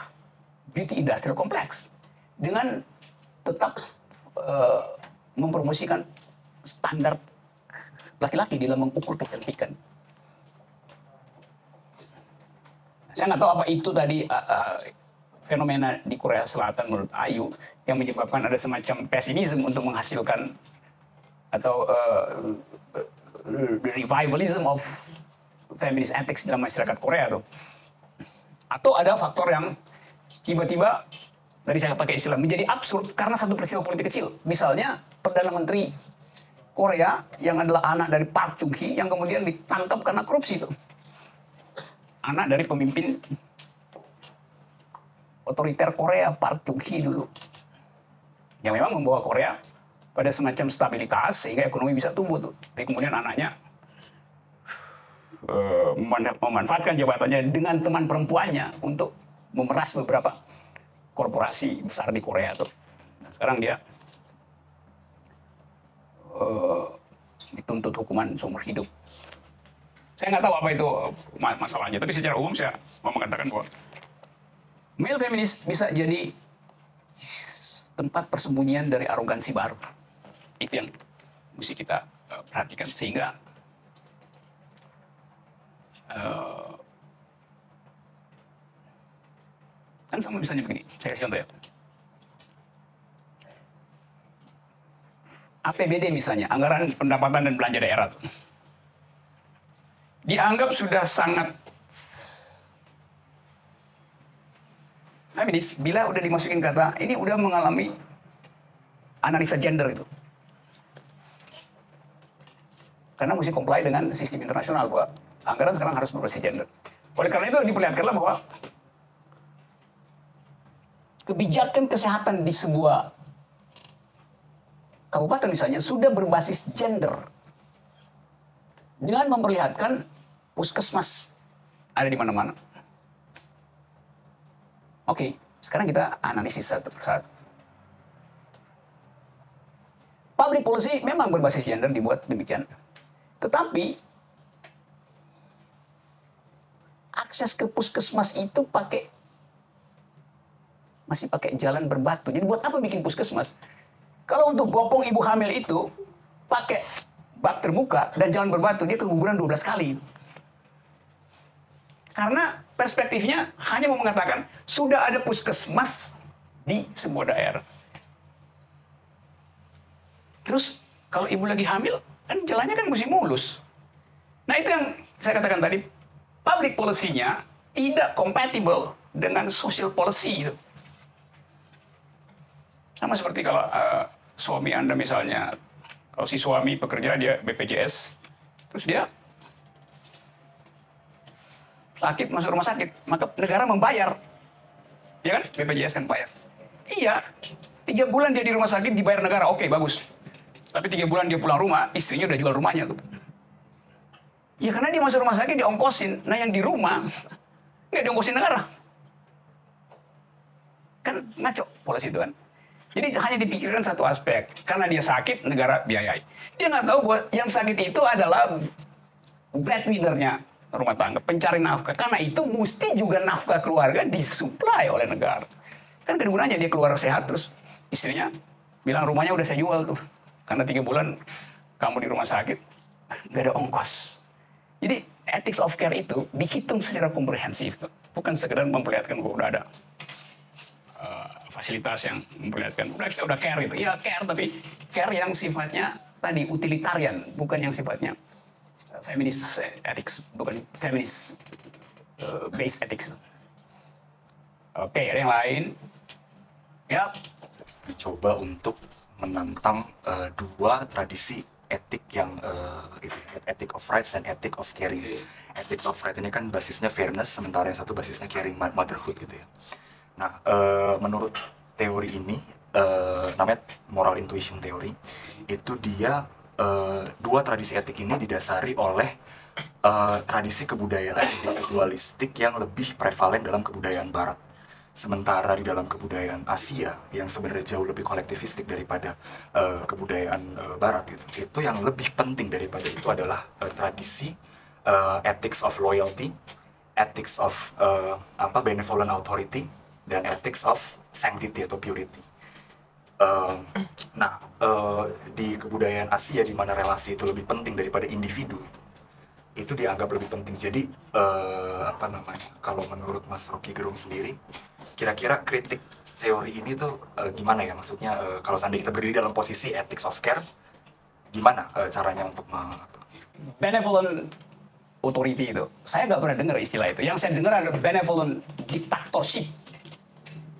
beauty industrial complex dengan tetap mempromosikan standar laki-laki dalam mengukur kecantikan. Saya nggak tahu apa itu tadi fenomena di Korea Selatan menurut Ayu yang menyebabkan ada semacam pesimisme untuk menghasilkan atau the revivalism of feminist ethics dalam masyarakat Korea tuh. Atau ada faktor yang tiba-tiba tadi saya pakai istilah menjadi absurd karena satu peristiwa politik kecil. Misalnya Perdana Menteri Korea yang adalah anak dari Park Chung-hee yang kemudian ditangkap karena korupsi itu. Anak dari pemimpin otoriter Korea Park Chung-hee dulu. Yang memang membawa Korea pada semacam stabilitas sehingga ekonomi bisa tumbuh tuh. Tapi kemudian anaknya memanfaatkan jabatannya dengan teman perempuannya untuk memeras beberapa korporasi besar di Korea tuh. Nah, sekarang dia dituntut hukuman seumur hidup. Saya nggak tahu apa itu masalahnya, tapi secara umum saya mau mengatakan bahwa male feminis bisa jadi tempat persembunyian dari arogansi baru. Itu yang mesti kita perhatikan sehingga kan sama misalnya begini, saya kasih contoh ya. APBD misalnya, anggaran pendapatan dan belanja daerah tuh, dianggap sudah sangat feminis bila udah dimasukin kata ini udah mengalami analisa gender itu. Karena mesti comply dengan sistem internasional bahwa anggaran sekarang harus berbasis gender. Oleh karena itu diperlihatkanlah bahwa kebijakan kesehatan di sebuah kabupaten misalnya sudah berbasis gender dengan memperlihatkan puskesmas ada di mana-mana. Oke, sekarang kita analisis satu persatu. Public policy memang berbasis gender dibuat demikian. Tetapi akses ke puskesmas itu masih pakai jalan berbatu. Jadi buat apa bikin puskesmas? Kalau untuk bopong ibu hamil itu pakai bak terbuka dan jalan berbatu, dia keguguran 12 kali. Karena perspektifnya hanya mau mengatakan sudah ada puskesmas di sebuah daerah. Terus kalau ibu lagi hamil, kan jalannya kan mesti mulus. Nah itu yang saya katakan tadi, public policy-nya tidak compatible dengan social policy itu. Sama seperti kalau suami Anda misalnya, kalau si suami bekerja dia BPJS, terus dia sakit masuk rumah sakit, maka negara membayar, ya kan? BPJS kan bayar. Iya, 3 bulan dia di rumah sakit dibayar negara, oke bagus. Tapi 3 bulan dia pulang rumah, istrinya udah jual rumahnya tuh. Ya karena dia masuk rumah sakit diongkosin, nah yang di rumah nggak diongkosin negara. Kan ngaco polisi itu kan. Jadi hanya dipikirkan satu aspek, karena dia sakit negara biayai. Dia nggak tahu bahwa yang sakit itu adalah breadwinner-nya rumah tangga, pencari nafkah. Karena itu mesti juga nafkah keluarga disuplai oleh negara. Kan kegunanya dia keluar sehat terus istrinya bilang rumahnya udah saya jual tuh. Karena 3 bulan kamu di rumah sakit, nggak ada ongkos. Jadi ethics of care itu dihitung secara komprehensif tuh. Bukan sekedar memperlihatkan bahwa udah ada fasilitas yang memperlihatkan kita udah care gitu. Iya care, tapi care yang sifatnya tadi utilitarian, bukan yang sifatnya feminist ethics, bukan feminist based ethics. Oke, ada yang lain? Ya. Coba untuk menantang dua tradisi etik yang ethic of rights dan ethic of caring. Ethics of rights ini kan basisnya fairness, sementara yang satu basisnya caring motherhood gitu ya. Nah, menurut teori ini, namanya moral intuition theory, itu dia dua tradisi etik ini didasari oleh tradisi kebudayaan individualistik yang lebih prevalen dalam kebudayaan Barat. Sementara di dalam kebudayaan Asia yang sebenarnya jauh lebih kolektivistik daripada kebudayaan Barat itu yang lebih penting daripada itu adalah tradisi ethics of loyalty, ethics of benevolent authority, dan ethics of sanctity atau purity. Di kebudayaan Asia di mana relasi itu lebih penting daripada individu itu dianggap lebih penting. Jadi kalau menurut Mas Rocky Gerung sendiri, kira-kira kritik teori ini tuh gimana ya? Maksudnya kalau seandainya kita berdiri dalam posisi ethics of care, gimana caranya untuk benevolent authority itu? Saya nggak pernah dengar istilah itu. Yang saya dengar adalah benevolent dictatorship.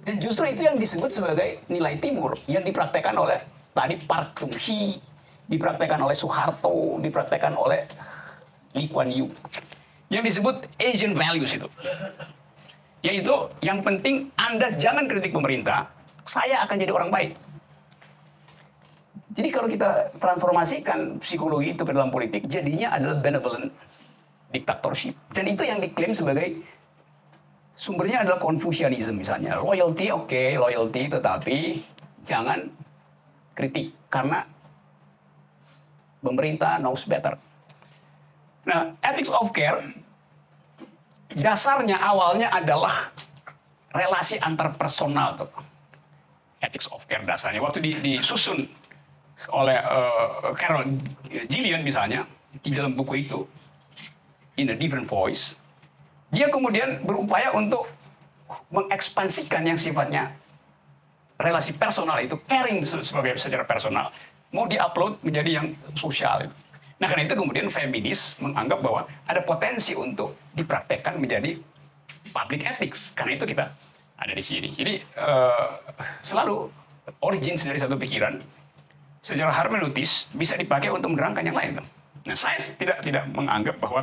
Dan justru itu yang disebut sebagai nilai timur yang dipraktekkan oleh tadi Park Chung-hee, dipraktekkan oleh Soeharto, dipraktekkan oleh Lee Kuan Yew. Yang disebut Asian values itu. Yaitu yang penting Anda jangan kritik pemerintah, saya akan jadi orang baik. Jadi kalau kita transformasikan psikologi itu ke dalam politik, jadinya adalah benevolent dictatorship. Dan itu yang diklaim sebagai sumbernya adalah Confucianism misalnya. Loyalty, oke, loyalty, tetapi jangan kritik karena pemerintah knows better. Nah, ethics of care dasarnya awalnya adalah relasi antarpersonal tuh. Ethics of care dasarnya waktu disusun oleh Carol Gillian misalnya di dalam buku itu In a Different Voice, dia kemudian berupaya untuk mengekspansikan yang sifatnya relasi personal itu, caring secara personal, mau diupload menjadi yang sosial itu. Nah, karena itu kemudian feminis menganggap bahwa ada potensi untuk dipraktekkan menjadi public ethics. Karena itu kita ada di sini. Jadi selalu origins dari satu pikiran secara hermeneutis bisa dipakai untuk menerangkan yang lain. Nah, saya tidak menganggap bahwa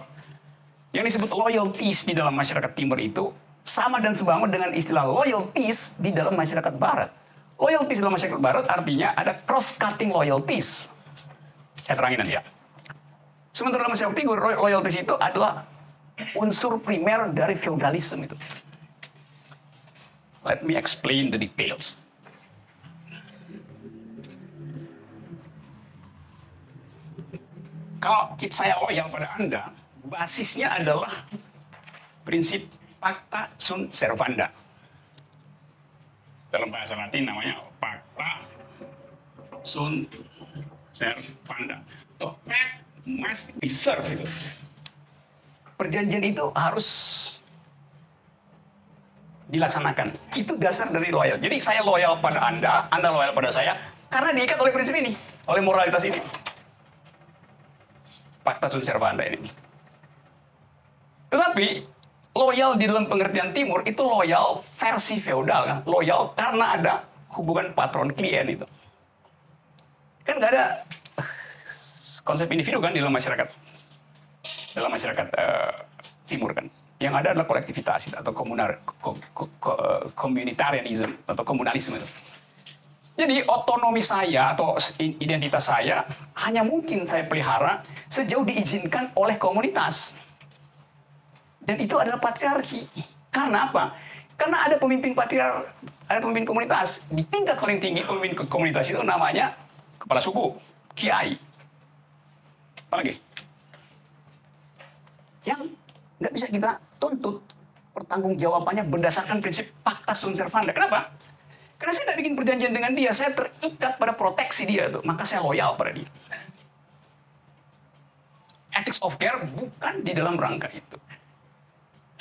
yang disebut loyalties di dalam masyarakat timur itu sama dan sebangun dengan istilah loyalties di dalam masyarakat barat. Loyalties dalam masyarakat barat artinya ada cross-cutting loyalties. Saya terangin nanti ya. Sementara dalam masyarakat timur, loyalties itu adalah unsur primer dari feudalisme itu. Let me explain the details. Kalau saya loyal pada Anda, basisnya adalah prinsip pacta sunt servanda. Dalam bahasa Latin namanya pacta sunt servanda. The pact must be served itu. Perjanjian itu harus dilaksanakan. Itu dasar dari loyal. Jadi saya loyal pada Anda, Anda loyal pada saya, karena diikat oleh prinsip ini, oleh moralitas ini. Pacta sunt servanda ini. Tetapi loyal di dalam pengertian timur itu loyal versi feodal, kan? Loyal karena ada hubungan patron klien itu. Kan nggak ada konsep individu kan di dalam masyarakat timur kan. Yang ada adalah kolektivitas atau komunitarianisme atau komunalisme itu. Jadi otonomi saya atau identitas saya hanya mungkin saya pelihara sejauh diizinkan oleh komunitas. Dan itu adalah patriarki. Karena apa? Karena ada pemimpin ada pemimpin komunitas. Di tingkat paling tinggi pemimpin komunitas itu namanya kepala suku, kiai. Apalagi? Yang nggak bisa kita tuntut pertanggungjawabannya berdasarkan prinsip pacta sunt servanda. Kenapa? Karena saya tidak bikin perjanjian dengan dia, saya terikat pada proteksi dia tuh, maka saya loyal pada dia. ethics of care bukan di dalam rangka itu.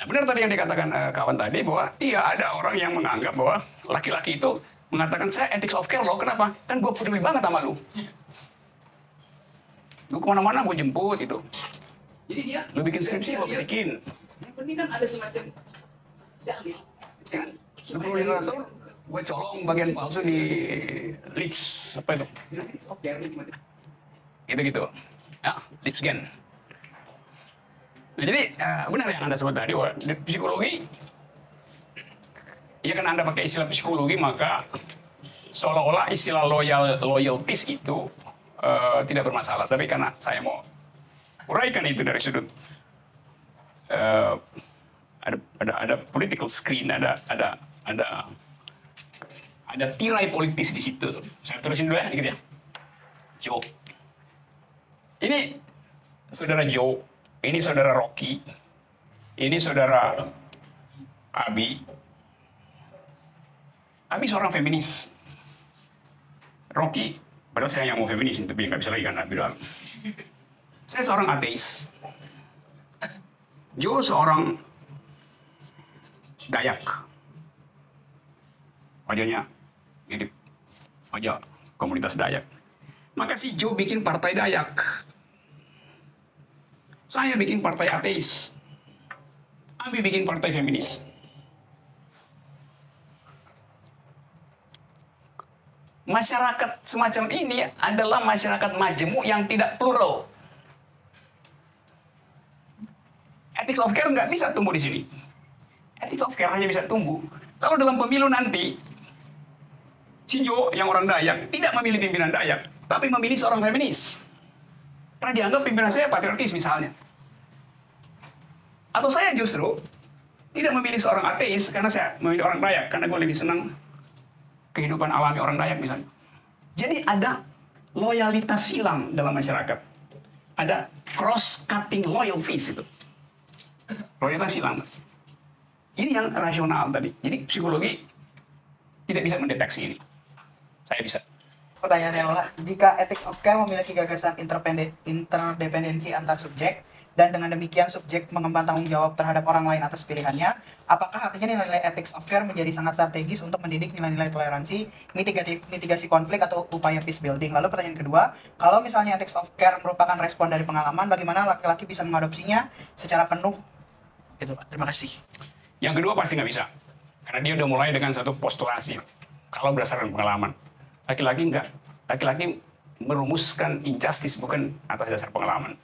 Nah, benar tadi yang dikatakan kawan tadi bahwa iya ada orang yang menganggap bahwa laki-laki itu mengatakan saya ethics of care loh, kenapa? Kan gue peduli banget sama lu. Lu kemana-mana gue jemput gitu. Jadi dia, lu bikin skripsi, gue bikin. Yang penting kan ada semacam dalil. Kan? Sebelum literatur, gue colong bagian palsu di lips. Apa itu? Gitu-gitu. Ya, lips scan. Nah, jadi benar yang Anda sebut tadi, bahwa di psikologi, ya kan Anda pakai istilah psikologi, maka seolah-olah istilah loyalties itu tidak bermasalah. Tapi karena saya mau uraikan itu dari sudut ada political screen, ada tirai politis di situ. Saya terusin dulu ya, dikit ya. Joe. Ini saudara Joe, ini saudara Rocky, ini saudara Abi. Abi seorang feminis. Rocky, padahal saya yang mau feminis, tapi nggak bisa lagi kan Abi bilang. Saya seorang ateis. Joe seorang Dayak. Wajahnya mirip wajah komunitas Dayak. Maka si Joe bikin partai Dayak. Saya bikin partai ateis. Abi bikin partai feminis. Masyarakat semacam ini adalah masyarakat majemuk yang tidak plural. Ethics of care nggak bisa tumbuh di sini. Ethics of care hanya bisa tumbuh kalau dalam pemilu nanti si Joe yang orang Dayak tidak memilih pimpinan Dayak, tapi memilih seorang feminis. Karena dianggap pimpinan saya patriarkis misalnya. Atau saya justru tidak memilih seorang ateis karena saya memilih orang Dayak, karena gue lebih senang kehidupan alami orang Dayak misalnya. Jadi ada loyalitas silang dalam masyarakat. Ada cross-cutting loyalties itu. Loyalitas silang. Ini yang rasional tadi. Jadi psikologi tidak bisa mendeteksi ini. Saya bisa. Pertanyaannya adalah, jika ethics of care memiliki gagasan interdependensi antar subjek, dan dengan demikian subjek mengemban tanggung jawab terhadap orang lain atas pilihannya, apakah artinya nilai-nilai ethics of care menjadi sangat strategis untuk mendidik nilai-nilai toleransi, mitigasi konflik, atau upaya peace building? Lalu pertanyaan kedua, kalau misalnya ethics of care merupakan respon dari pengalaman, bagaimana laki-laki bisa mengadopsinya secara penuh? Gitu, Pak. Terima kasih. Yang kedua pasti nggak bisa. Karena dia udah mulai dengan satu postulasi. Kalau berdasarkan pengalaman. Laki-laki enggak. Laki-laki merumuskan injustice bukan atas dasar pengalaman.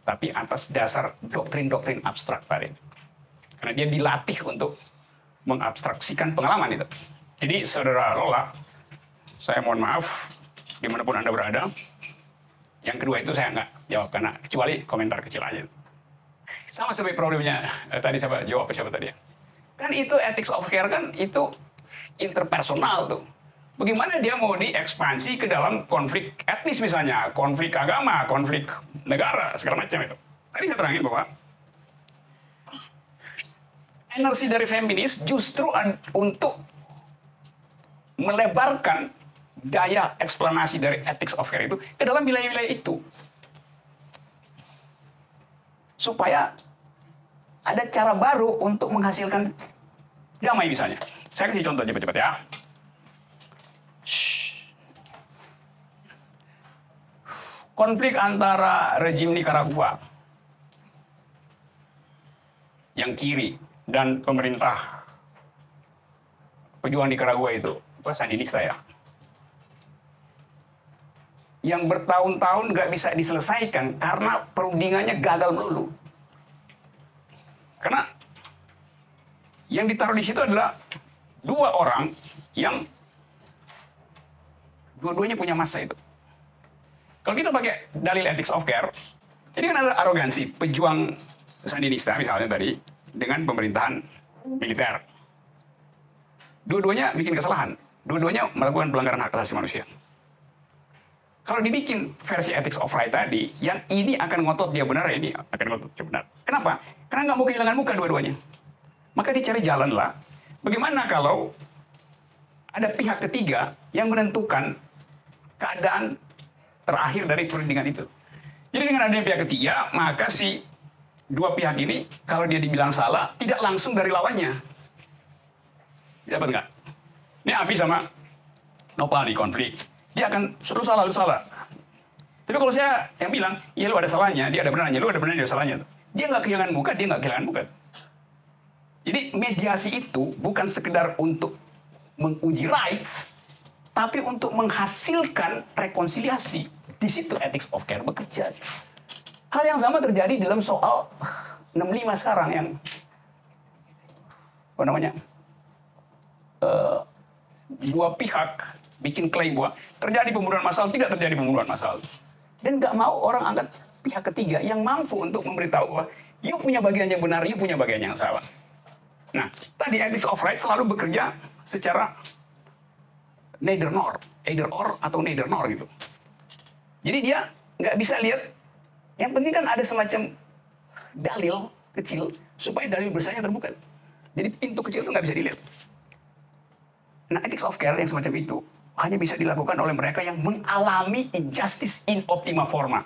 Tapi atas dasar doktrin-doktrin abstrak tadi. Karena dia dilatih untuk mengabstraksikan pengalaman itu. Jadi saudara Lola, saya mohon maaf, dimanapun Anda berada. Yang kedua itu saya nggak jawab, karena kecuali komentar kecil aja. Sama seperti problemnya tadi saya jawab siapa tadi ya. Kan itu ethics of care kan itu interpersonal tuh. Bagaimana dia mau diekspansi ke dalam konflik etnis misalnya, konflik agama, konflik negara, segala macam itu. Tadi saya terangin bahwa energi dari feminis justru untuk melebarkan daya eksplanasi dari ethics of care itu ke dalam wilayah-wilayah itu. Supaya ada cara baru untuk menghasilkan damai misalnya. Saya kasih contoh cepat-cepat ya. Konflik antara rejim Nicaragua yang kiri dan pemerintah pejuang Nicaragua itu, Sandinista ya, yang bertahun-tahun nggak bisa diselesaikan karena perundingannya gagal melulu. Karena yang ditaruh di situ adalah dua orang yang dua-duanya punya massa itu. Kalau kita pakai dalil ethics of care, ini kan ada arogansi pejuang Sandinista misalnya tadi dengan pemerintahan militer. Dua-duanya bikin kesalahan, dua-duanya melakukan pelanggaran hak asasi manusia. Kalau dibikin versi ethics of right tadi, yang ini akan ngotot dia benar, ini akan ngotot dia benar. Kenapa? Karena nggak mau kehilangan muka dua-duanya. Maka dicari jalan lah. Bagaimana kalau ada pihak ketiga yang menentukan keadaan terakhir dari perundingan itu. Jadi dengan adanya pihak ketiga, maka si dua pihak ini, kalau dia dibilang salah, tidak langsung dari lawannya. Dapat nggak? Ini Abi sama Nopal nih konflik. Dia akan lu salah. Tapi kalau saya yang bilang, ya lu ada salahnya, dia ada benarnya, lu ada benarnya, dia ada salahnya. Dia nggak kehilangan muka, dia nggak kehilangan muka. Jadi mediasi itu bukan sekedar untuk menguji rights, tapi untuk menghasilkan rekonsiliasi. Di situ ethics of care bekerja. Hal yang sama terjadi dalam soal 65 sekarang yang apa namanya? Dua pihak bikin klaim bahwa terjadi pembunuhan massal, tidak terjadi pembunuhan massal. Dan nggak mau orang angkat pihak ketiga yang mampu untuk memberitahu bahwa you punya bagian yang benar, you punya bagian yang salah. Nah, tadi ethics of right selalu bekerja secara neither nor, either or atau neither nor gitu. Jadi dia nggak bisa lihat, yang penting kan ada semacam dalil kecil supaya dalil besarnya terbuka. Jadi pintu kecil itu nggak bisa dilihat. Nah, ethics of care yang semacam itu hanya bisa dilakukan oleh mereka yang mengalami injustice in optima forma.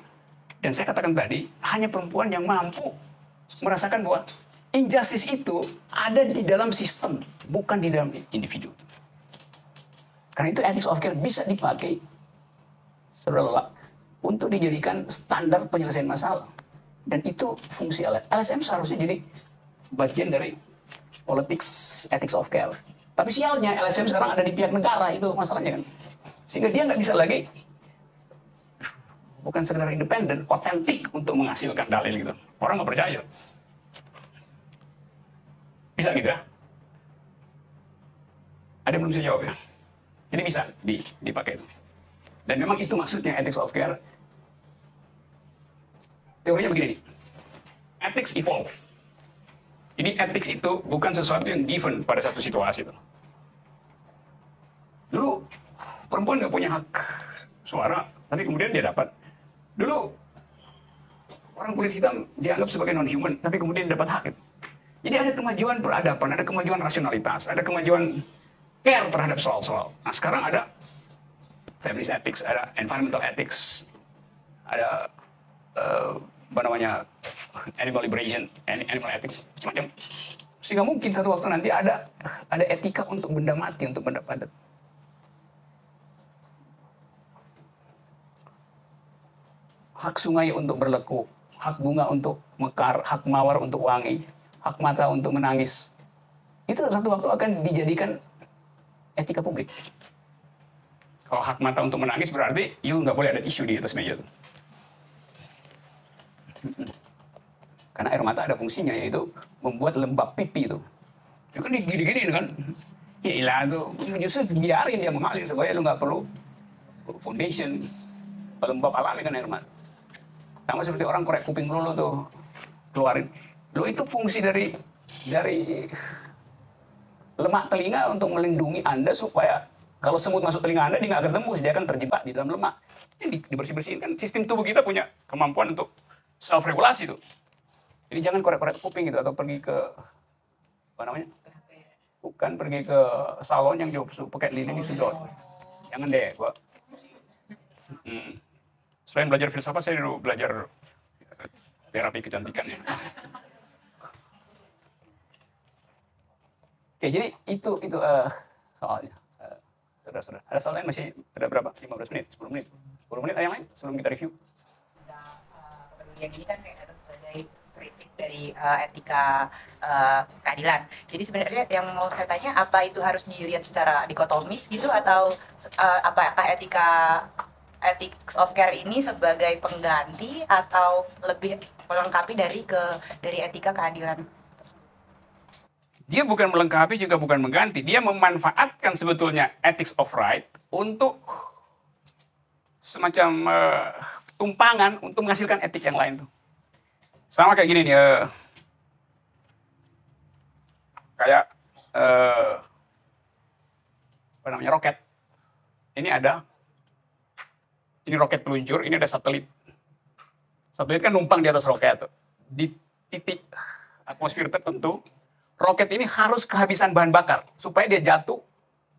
Dan saya katakan tadi, hanya perempuan yang mampu merasakan bahwa injustice itu ada di dalam sistem, bukan di dalam individu. Karena itu ethics of care bisa dipakai, saudara, untuk dijadikan standar penyelesaian masalah. Dan itu fungsi LSM seharusnya jadi bagian dari politics ethics of care. Tapi sialnya LSM sekarang ada di pihak negara, itu masalahnya kan. Sehingga dia nggak bisa lagi, bukan sekedar independen, otentik untuk menghasilkan dalil gitu. Orang nggak percaya. Bisa gitu ya? Ada yang belum bisa jawab ya? Jadi bisa dipakai itu. Dan memang itu maksudnya ethics of care. Teorinya begini nih. Ethics evolve. Jadi ethics itu bukan sesuatu yang given pada satu situasi itu. Dulu perempuan nggak punya hak suara, tapi kemudian dia dapat. Dulu orang kulit hitam dianggap sebagai non-human, tapi kemudian dapat hak. Jadi ada kemajuan peradaban, ada kemajuan rasionalitas, ada kemajuan care terhadap soal-soal. Nah sekarang ada feminist ethics, ada environmental ethics, ada apa namanya animal liberation, animal ethics, macam-macam. Sehingga mungkin satu waktu nanti ada etika untuk benda mati, untuk benda padat. Hak sungai untuk berleku, hak bunga untuk mekar, hak mawar untuk wangi, hak mata untuk menangis. Itu satu waktu akan dijadikan etika publik. Kalau hak mata untuk menangis berarti you nggak boleh ada tisu di atas meja itu. Karena air mata ada fungsinya, yaitu membuat lembab pipi itu. Ya kan digini-gini kan. Ya ilah tuh, justru biarin dia mengalir supaya lu nggak perlu foundation, pelembab alami kan air mata. Sama seperti orang korek kuping lu tuh keluarin. Lu itu fungsi dari lemak telinga untuk melindungi Anda supaya kalau semut masuk telinga Anda, dia nggak akan tembus, dia akan terjebak di dalam lemak. Ini dibersih-bersihin kan. Sistem tubuh kita punya kemampuan untuk self-regulasi tuh. Jadi jangan korek-korek kuping gitu, atau pergi ke, apa namanya? Bukan pergi ke salon yang jauh pakai lilin disedot. Jangan deh, gua. Selain belajar filsafat, saya dulu belajar terapi kecantikan ya. Oke, jadi itu soalnya. Saudara-saudara. Ada soal lain masih ada berapa? 15 menit, 10 menit. 10 menit ada yang lain sebelum kita review. Kepedulian ini kan datang sebagai kritik dari etika keadilan. Jadi sebenarnya yang mau saya tanya, apa itu harus dilihat secara dikotomis gitu, atau apakah ethics of care ini sebagai pengganti atau lebih melengkapi dari etika keadilan? Dia bukan melengkapi juga bukan mengganti. Dia memanfaatkan sebetulnya ethics of right untuk semacam tumpangan untuk menghasilkan etik yang lain tuh. Sama kayak gini nih, kayak apa namanya, roket. Ini roket peluncur, ini ada satelit. Satelit kan numpang di atas roket. Di titik atmosfer tertentu, roket ini harus kehabisan bahan bakar supaya dia jatuh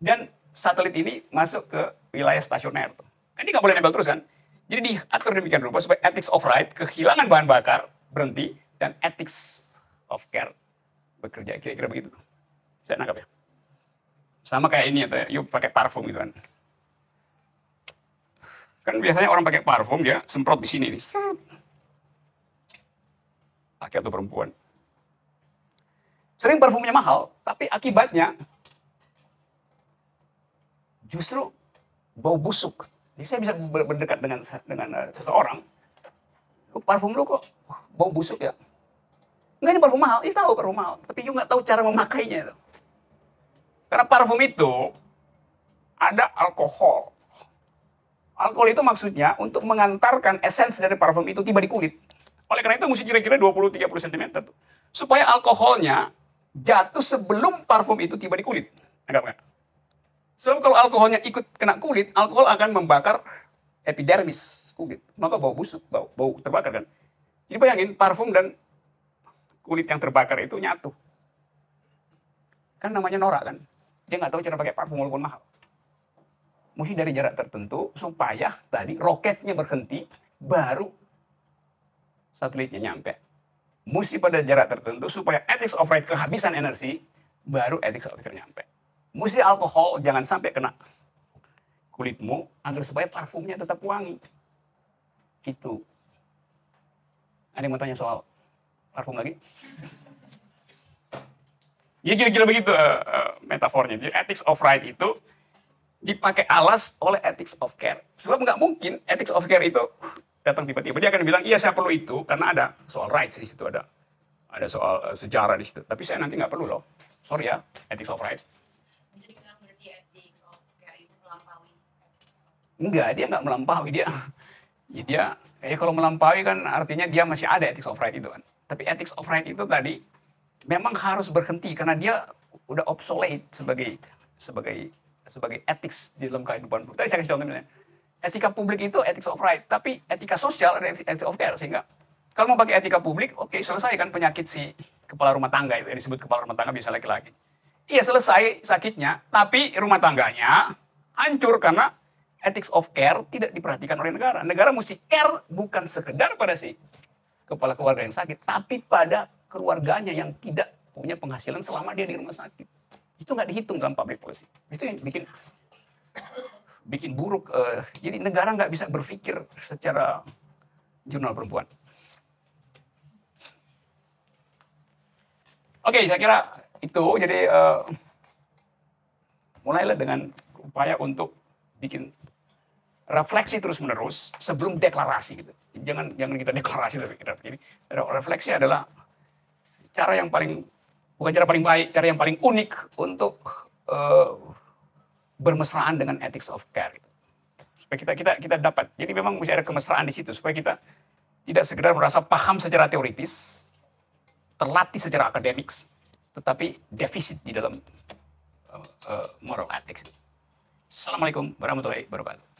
dan satelit ini masuk ke wilayah stasioner. Kan dia nggak boleh nempel terus kan. Jadi diatur demikian rupa supaya ethics of right, kehilangan bahan bakar, berhenti, dan ethics of care, bekerja. Kira-kira begitu. Saya nangkap ya. Sama kayak ini ya, yuk pakai parfum gitu kan. Kan biasanya orang pakai parfum dia semprot di sini nih. Laki atau perempuan. Sering parfumnya mahal, tapi akibatnya justru bau busuk. Jadi saya bisa berdekat dengan seseorang. Parfum lu kok bau busuk ya? Enggak, ini parfum mahal. Ini tahu parfum mahal, tapi you nggak tahu cara memakainya itu. Karena parfum itu ada alkohol. Alkohol itu maksudnya untuk mengantarkan esens dari parfum itu tiba di kulit. Oleh karena itu mesti kira-kira 20-30 cm tuh. Supaya alkoholnya jatuh sebelum parfum itu tiba di kulit. Anggap nggak? Sebab kalau alkoholnya ikut kena kulit, alkohol akan membakar epidermis kulit. Maka bau busuk, bau terbakar kan. Jadi bayangin parfum dan kulit yang terbakar itu nyatu. Kan namanya norak kan. Dia nggak tahu cara pakai parfum walaupun mahal. Mesti dari jarak tertentu supaya tadi roketnya berhenti, baru satelitnya nyampe. Mesti pada jarak tertentu supaya ethics of right kehabisan energi, baru ethics of care nyampe. Mesti alkohol jangan sampai kena kulitmu agar supaya parfumnya tetap wangi. Gitu. Ada yang mau tanya soal parfum lagi? Jadi kira-kira begitu metafornya. Jadi ethics of right itu dipakai alas oleh ethics of care. Sebab nggak mungkin ethics of care itu datang tiba-tiba. Dia akan bilang, iya saya perlu itu karena ada soal rights di situ, ada soal sejarah di situ. Tapi saya nanti nggak perlu loh. Sorry ya, ethics of right. Bisa dibilang berarti ethics of care itu melampaui? Enggak, dia nggak melampaui. Dia kalau melampaui kan artinya dia masih ada ethics of right itu kan. Tapi ethics of right itu tadi memang harus berhenti karena dia udah obsolete sebagai ethics di dalam kehidupan. Tadi saya kasih contoh misalnya, etika publik itu ethics of right, tapi etika sosial ada ethics of care. Sehingga kalau mau pakai etika publik, oke, selesaikan penyakit si kepala rumah tangga itu, yang disebut kepala rumah tangga bisa laki-laki. Iya, selesai sakitnya, tapi rumah tangganya hancur karena ethics of care tidak diperhatikan oleh negara. Negara mesti care bukan sekedar pada si kepala keluarga yang sakit, tapi pada keluarganya yang tidak punya penghasilan selama dia di rumah sakit. Itu nggak dihitung dalam public policy. Itu yang bikin buruk. Jadi negara nggak bisa berpikir secara jurnal perempuan. Oke, saya kira itu. Jadi mulailah dengan upaya untuk bikin refleksi terus-menerus sebelum deklarasi gitu. Jangan kita deklarasi tapi kita begini. Refleksi adalah cara yang bukan cara paling baik, cara yang paling unik untuk bermesraan dengan ethics of care. Supaya kita dapat. Jadi memang mesti ada kemesraan di situ supaya kita tidak sekedar merasa paham secara teoritis, terlatih secara akademis, tetapi defisit di dalam moral ethics. Assalamualaikum warahmatullahi wabarakatuh.